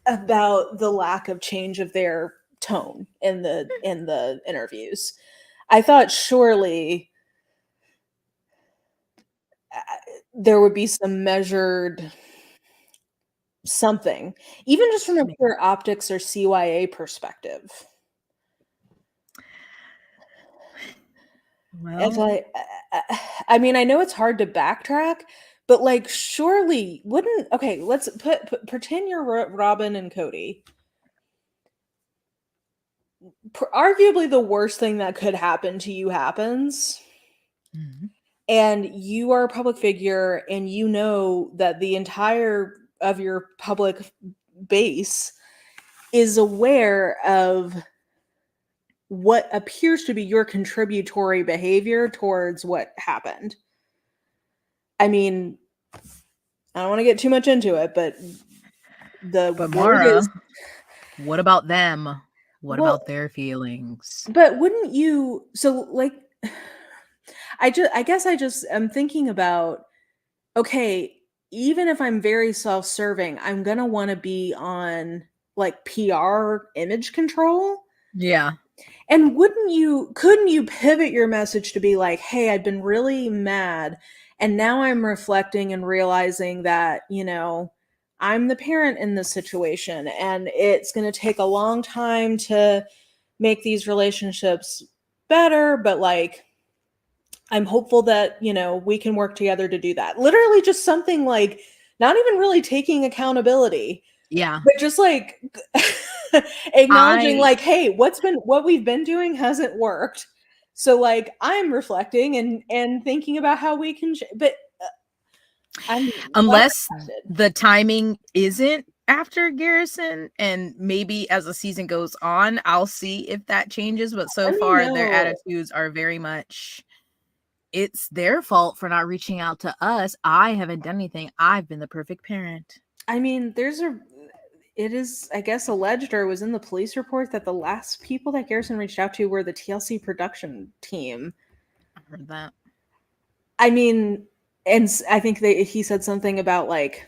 about the lack of change of their tone in the interviews. I thought surely there would be some measured something, even just from a pure optics or CYA perspective. Well, I mean, I know it's hard to backtrack, but like, surely wouldn't, okay, let's pretend you're Robin and Cody. Arguably the worst thing that could happen to you happens. And you are a public figure, and you know that the entire of your public base is aware of what appears to be your contributory behavior towards what happened. I mean, I don't want to get too much into it, but Mara, what about them? What about their feelings? But wouldn't you, so like, I guess I'm thinking about, okay, even if I'm very self-serving, I'm going to want to be on like PR image control. Yeah. And couldn't you pivot your message to be like, hey, I've been really mad, and now I'm reflecting and realizing that, I'm the parent in this situation, and it's going to take a long time to make these relationships better, but like, I'm hopeful that, we can work together to do that. Literally just something like not even really taking accountability. Yeah. But just like acknowledging like, hey, what we've been doing hasn't worked. So like, I'm reflecting and thinking about how we can, but unless the timing isn't after Garrison, and maybe as the season goes on, I'll see if that changes. But so far, their attitudes are very much it's their fault for not reaching out to us. I haven't done anything. I've been the perfect parent. I mean, it is, I guess, alleged or was in the police report that the last people that Garrison reached out to were the TLC production team. I heard that. I mean, and I think he said something about like,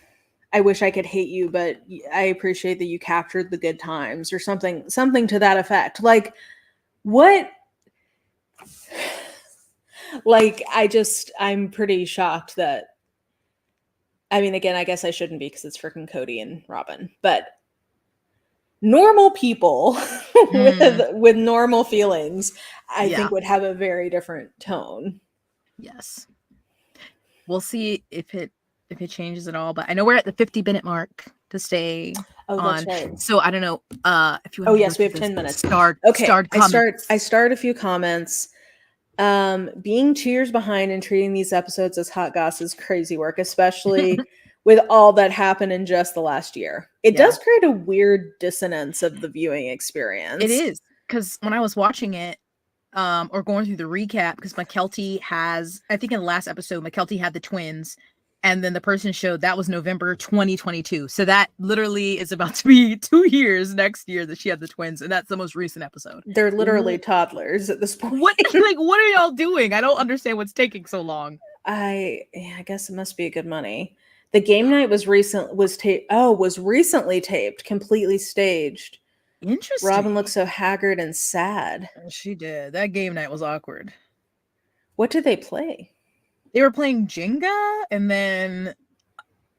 I wish I could hate you, but I appreciate that you captured the good times or something to that effect. Like, what? Like, I'm pretty shocked that, I mean, again, I guess I shouldn't be because it's freaking Cody and Robin, but normal people with normal feelings, I think would have a very different tone. Yes. We'll see if it changes at all, but I know we're at the 50-minute mark to stay on. Right. So I don't know if you want to yes, we have 10 minutes. Start I start a few comments. Being 2 years behind and treating these episodes as hot goss is crazy work, especially with all that happened in just the last year. It does create a weird dissonance of the viewing experience. It is, because when I was watching it, or going through the recap, because McKelty has, I think in the last episode, McKelty had the twins, and then the person showed that was November 2022. So that literally is about to be 2 years next year that she had the twins, and that's the most recent episode. They're literally toddlers at this point. What are y'all doing? I don't understand what's taking so long. I guess it must be good money. The game night was recently taped, completely staged. Interesting. Robin looked so haggard and sad. She did. That game night was awkward. What did they play? They were playing Jenga, and then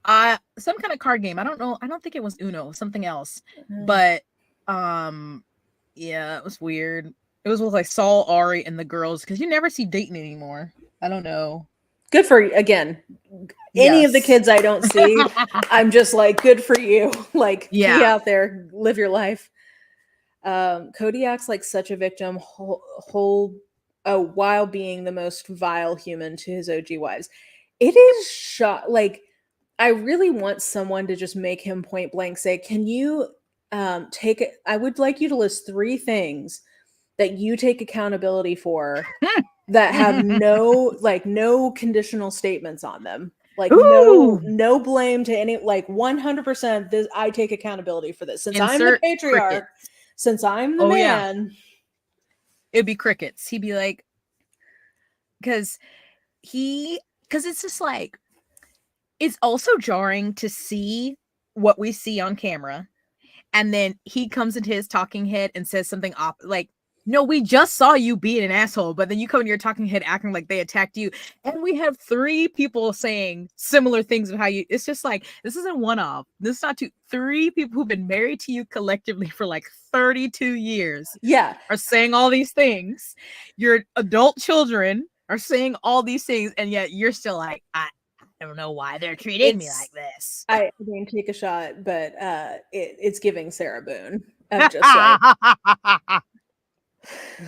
some kind of card game. I don't know. I don't think it was Uno, something else. But yeah, it was weird. It was with like Saul, Ari, and the girls, because you never see Dayton anymore. I don't know. Good for you. Again, any of the kids I don't see, I'm just like, good for you. Like, be out there, live your life. Cody acts like such a victim while being the most vile human to his OG wives. It is like, I really want someone to just make him point blank say, can you take it? I would like you to list 3 things that you take accountability for that have no conditional statements on them. Like, no blame to any, like 100% this, I take accountability for this. Since I'm the patriarch, since I'm the man. It'd be crickets. He'd be like, because it's just like, it's also jarring to see what we see on camera, and then he comes into his talking head and says something like, no, we just saw you being an asshole, but then you come into your talking head acting like they attacked you. And we have 3 people saying similar things of how you, it's just like, this isn't one-off. This is not 2, 3 people who've been married to you collectively for like 32 years. Yeah. Are saying all these things. Your adult children are saying all these things, and yet you're still like, I don't know why they're treating me like this. I mean, take a shot, but it's giving Sarah Boone. I'm just like,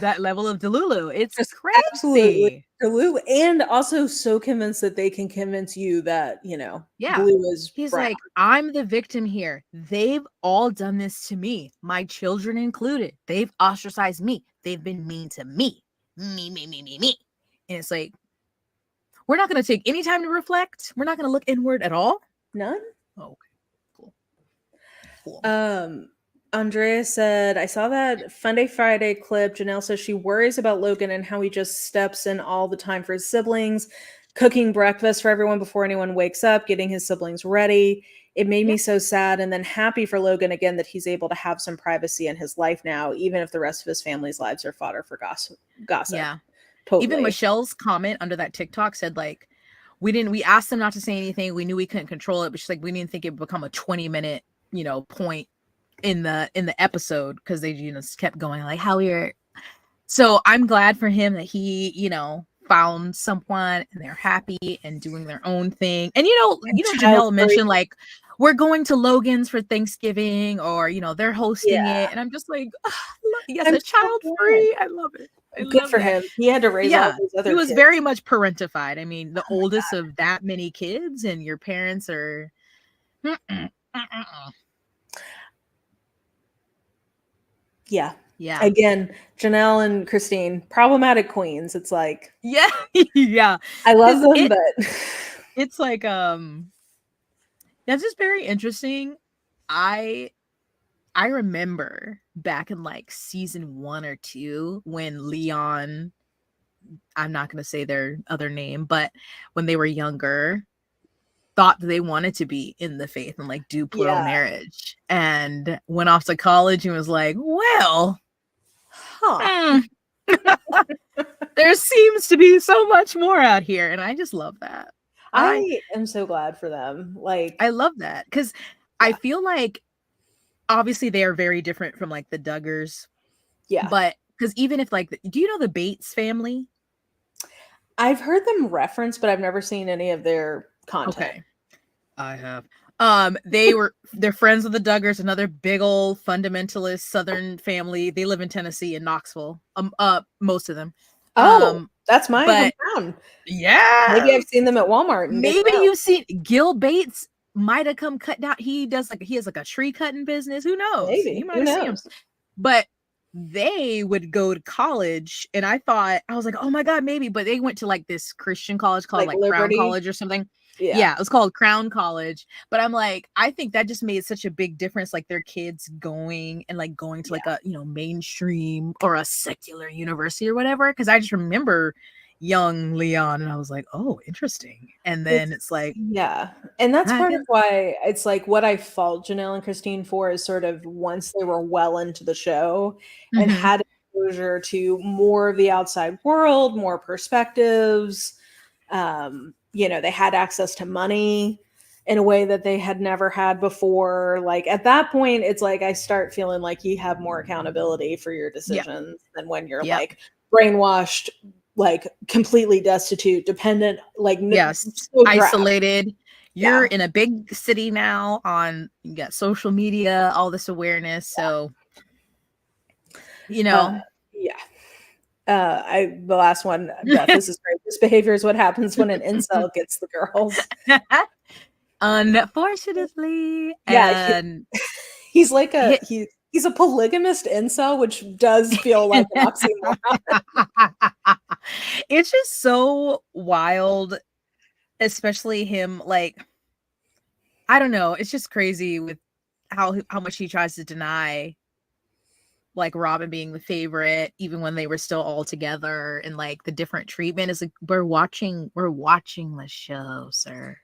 that level of Delulu. It's just crazy. Absolutely Delulu, and also so convinced that they can convince you that, Blue is He's brown. Like, I'm the victim here. They've all done this to me, my children included. They've ostracized me. They've been mean to me. Me. And it's like, we're not going to take any time to reflect. We're not going to look inward at all. None? Oh, okay. Cool. Andrea said, I saw that Fun Day Friday clip. Janelle says she worries about Logan and how he just steps in all the time for his siblings, cooking breakfast for everyone before anyone wakes up, getting his siblings ready. It made me so sad and then happy for Logan again that he's able to have some privacy in his life now, even if the rest of his family's lives are fodder for gossip. Yeah. Totally. Even Michelle's comment under that TikTok said, like, we asked them not to say anything. We knew we couldn't control it, but she's like, we didn't think it would become a 20-minute, point in the episode, because they just kept going like how we're. So I'm glad for him that he found someone and they're happy and doing their own thing. And Janelle mentioned like, we're going to Logan's for Thanksgiving, or they're hosting it, and I'm just like, yes, it's child free. I love it. Good for him. He had to raise all these other kids. He was very much parentified. I mean, the oldest of that many kids, and your parents are Yeah. Yeah. Again, Janelle and Christine, problematic queens. It's like, Yeah. Yeah. I love 'Cause them, but it's like, that's just very interesting. I I remember back in like season 1 or 2 when Leon, I'm not gonna say their other name, but when they were younger, thought they wanted to be in the faith and like do plural yeah. marriage, and went off to college and was like, well, Huh. hmm, there seems to be so much more out here, and I just love that. I I am so glad for them. Like, I love that because I yeah. feel like obviously they are very different from like the Duggars, Yeah. but because even if like, do you know the Bates family? I've heard them referenced, but I've never seen any of their content. Okay, I have. They're friends with the Duggars, another big old fundamentalist Southern family. They live in Tennessee in Knoxville. Most of them. Oh, that's my But hometown. Maybe I've yes, seen them at Walmart and didn't maybe know. you've seen Gil Bates might have come cut down. He has like a tree cutting business. Who knows? You Maybe. might Who have seen him. knows? But they would go to college, and I was like, oh my God, maybe. But they went to like this Christian college called Like like Crown Liberty. College or something. Yeah. Yeah, it was called Crown College. But I'm like, I think that just made such a big difference, like their kids going to like Yeah. a, mainstream or a secular university or whatever. Cause I just remember young Leon and I was like, oh, interesting. And then it's like, Yeah. And that's I part of guess. why it's like what I fault Janelle and Christine for is sort of once they were well into the show and Mhm. had exposure to more of the outside world, more perspectives. They had access to money in a way that they had never had before. Like at that point, it's like I start feeling like you have more accountability for your Yep. decisions than when you're Yep. like brainwashed, like completely destitute, dependent, like Yes. so trapped. Isolated. You're Yeah. in a big city now you got social media, all this awareness. So, Uh, yeah. The last one, Beth, this is great. This behavior is what happens when an incel gets the girls. Unfortunately, Yeah, and he's like hit. he's a polygamist incel, which does feel like an oxymoron. It's just so wild, especially him. Like, I don't know. It's just crazy with how much he tries to deny like Robin being the favorite, even when they were still all together, and like the different treatment is like we're watching the show, sir.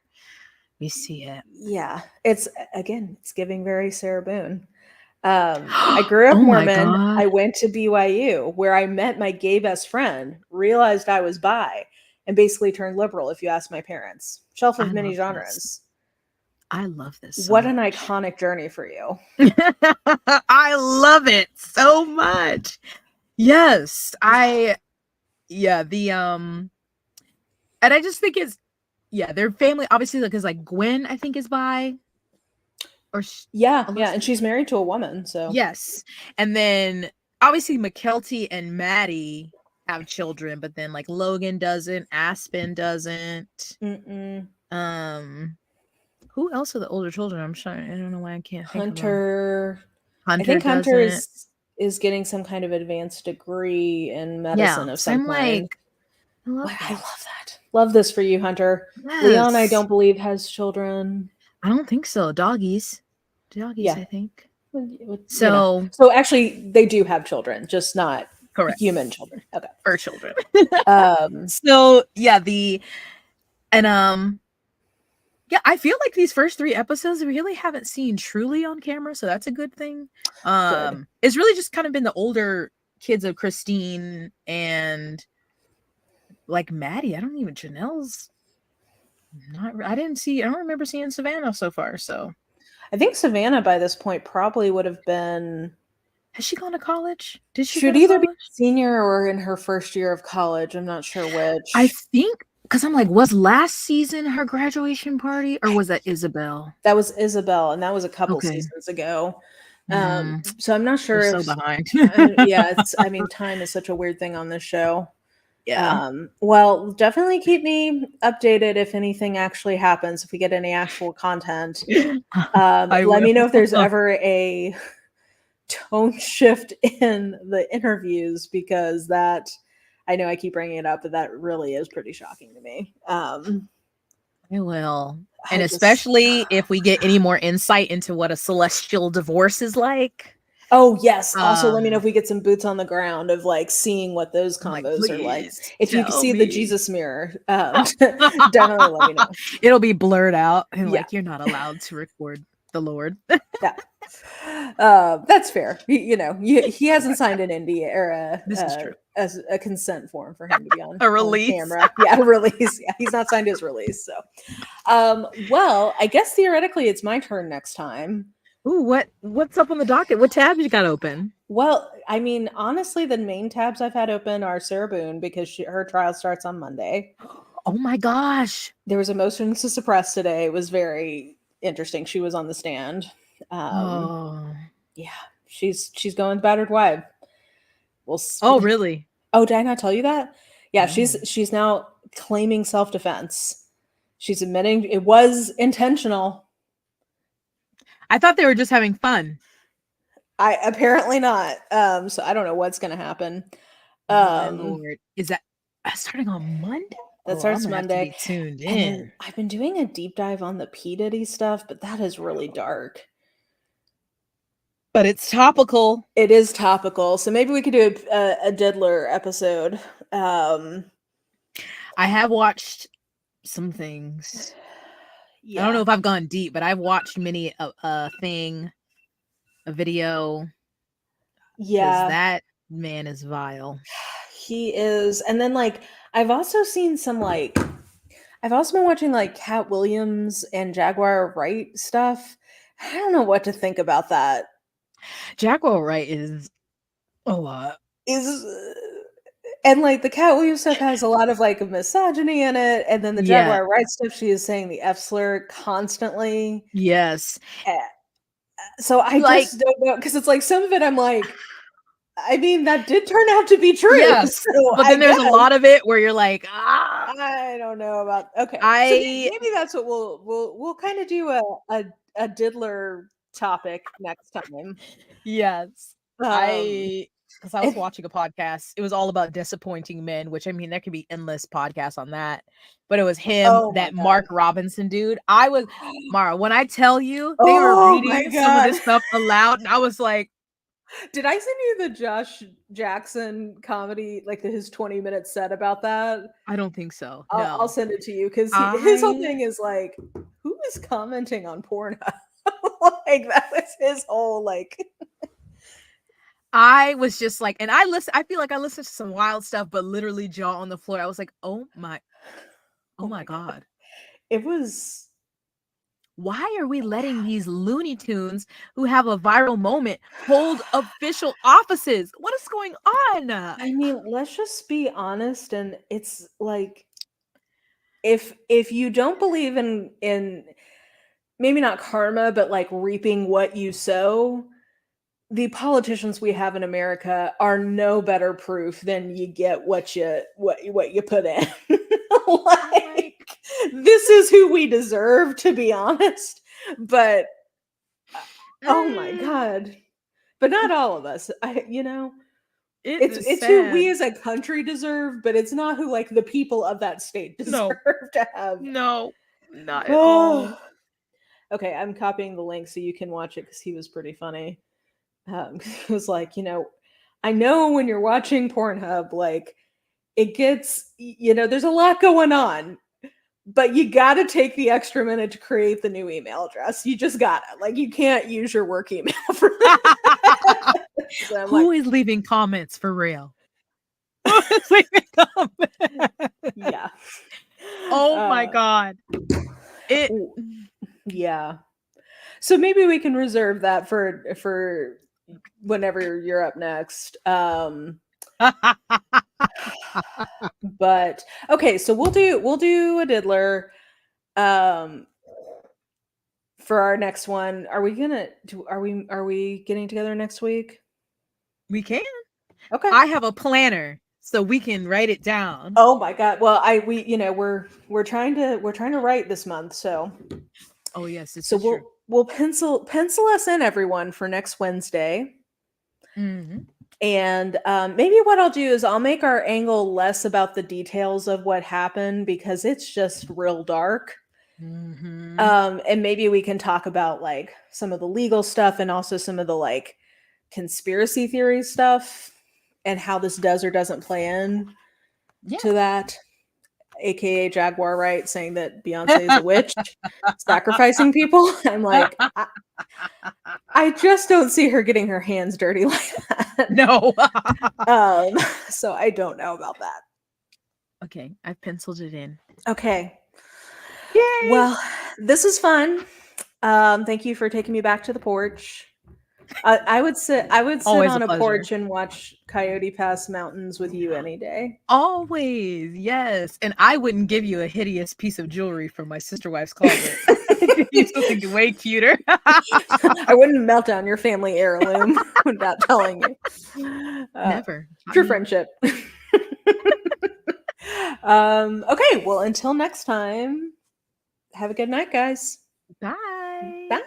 We see it. Yeah, it's giving very Sarah Boone. I grew up Oh my Mormon. God. I went to BYU where I met my gay best friend, realized I was bi, and basically turned liberal. If you ask my parents, shelf I of many love this. genres. I love this so What an much. iconic journey for you. I love it so much. Yes. And I just think their family obviously because like Gwen I think is bi or Yeah, Alyssa. and she's married to a woman, so Yes. And then obviously McKelty and Maddie have children, but then like Logan doesn't, Aspen doesn't. Mm-mm. Who else are the older children? I'm sorry, I don't know why I can't think of them. Hunter. I Hunter think Hunter doesn't. is getting some kind of advanced degree in medicine Yeah. of So some I'm kind. like, I love I this. love that. Love this for you, Hunter. Leon, I Yes. don't believe has children. I don't think so. Doggies, Yeah. I think. So, So actually, they do have children, just not correct. human children. Okay. For children. Um, So yeah, yeah, I feel like these first 3 episodes we really haven't seen truly on camera, so that's a good thing. Good. It's really just kind of been the older kids of Christine and like Maddie. Janelle's not. I don't remember seeing Savannah so far. So I think Savannah by this point probably would have been. has she gone to college? Did she Should go to either be college? senior or in her first year of college. I'm not sure which. I think because I'm like, was last season her graduation party or was that Isabel? That was Isabel, and that was a couple Okay. seasons ago. Mm, So I'm not sure we're if so behind. yeah, time is such a weird thing on this show. Yeah. Well, definitely keep me updated if anything actually happens, if we get any actual content. I Let me know will. if there's ever a tone shift in the interviews, because that, I know I keep bringing it up, but that really is pretty shocking to me. I will. I And just, especially if we get any more insight into what a celestial divorce is like. oh yes. Also, let me know if Um, we get some boots on the ground of like seeing what those I'm like, combos are like. please If you can tell see the me. Jesus mirror, definitely let me know. It'll be blurred out and Yeah, like you're not allowed to record the Lord. yeah. That's fair. He hasn't signed an NDA or This is true. as a consent form for him to be A on release. camera. Yeah, release. Yeah, he's not signed his release. So, well, I guess theoretically it's my turn next time. Ooh, what's up on the docket? What tabs you got open? Well, I mean, honestly, the main tabs I've had open are Sarah Boone, because her trial starts on Monday. Oh my gosh. There was a motion to suppress today. It was very interesting. She was on the stand. Oh. Yeah, she's going battered wife. Oh, really? Oh, did I not tell you that? Yeah, No. she's now claiming self-defense. She's admitting it was intentional. I thought they were just having fun. I apparently not. So I don't know what's gonna happen. Oh my Lord. Is that starting on Monday? That Oh, I'm starts gonna have to Monday. be tuned And then in. I've been doing a deep dive on the P. Diddy stuff, but that is really dark. But it's topical. It is topical. So maybe we could do a Diddler episode. I have watched some things. I don't know Yeah. if I've gone deep, but I've watched many a thing, a video, because Yeah. that man is vile. He is. And then like I've also seen some like I've also been watching like Cat Williams and Jaguar Wright stuff. I don't know what to think about that. Jacko Wright is a lot. Is and like the Cat Williams stuff has a lot of like misogyny in it, and then the Yeah. Jaguar Wright stuff, she is saying the F slur constantly. Yes. Eh, So I Like, just don't know, because it's like some of it I'm like, I mean, that did turn out to be true. yes. So But I then there's a guess lot of it where you're like, ah, I don't know about. Okay, so I maybe that's what we'll kind of do a diddler topic next time. yes. Um, Because I was and, watching a podcast. It was all about disappointing men, which I mean, there could be endless podcasts on that. But it was him, oh my that god. Mark Robinson dude. I was Mara, when I tell you they were Oh my reading some of god. this stuff aloud, and I was like, Did I send you the Josh Jackson comedy, like his 20-minute set about that? I don't think so. I'll No. send it to you, because his whole I thing is like, who is commenting on Pornhub? Like that was his whole like. I was just like, and I feel like I listened to some wild stuff, but literally jaw on the floor. I was like, oh Oh my my god. God. It was. Why are we letting these Looney Tunes who have a viral moment hold official offices? What is going on? I mean, let's just be honest, and it's like, if you don't believe in maybe not karma, but like reaping what you sow, the politicians we have in America are no better proof than you get what you put in. Like, this is who we deserve, to be honest. But oh my god. But not all of us. It It's is it's who we sad. as a country deserve, but it's not who like the people of that state deserve No, to have. no, not at all. Oh. Okay, I'm copying the link so you can watch it, because he was pretty funny. He was like, I know when you're watching Pornhub, like it gets, there's a lot going on, but you got to take the extra minute to create the new email address. You just got to, like, you can't use your work email for that. So I'm like, Who is leaving comments for real? Who is leaving comments? yeah. Oh my God. It Yeah. So maybe we can reserve that for whenever you're up next. But okay, so we'll do a diddler for our next one. Are we gonna do are we getting together next week? we can. Okay. I have a planner so we can write it down. Oh my god. Well, we're trying to write this month, so Oh yes, this so is true. we'll pencil us in, everyone, for next Wednesday. Mhm. And maybe what I'll do is I'll make our angle less about the details of what happened because it's just real dark. Mhm. And maybe we can talk about like some of the legal stuff and also some of the like conspiracy theory stuff and how this does or doesn't play in Yeah. to that. AKA Jaguar Wright saying that Beyonce is a witch sacrificing people. I'm like, I just don't see her getting her hands dirty like that. No. So I don't know about that. Okay, I've penciled it in. Okay. Yay! Well, this was fun. Thank you for taking me back to the porch. I would sit Always a on a pleasure. porch and watch Coyote Pass mountains with you any day. Always, yes. And I wouldn't give you a hideous piece of jewelry from my sister wife's closet. Give you something way cuter. I wouldn't melt down your family heirloom without telling you. Never. True friendship. Okay, well, until next time, have a good night, guys. Bye. Bye.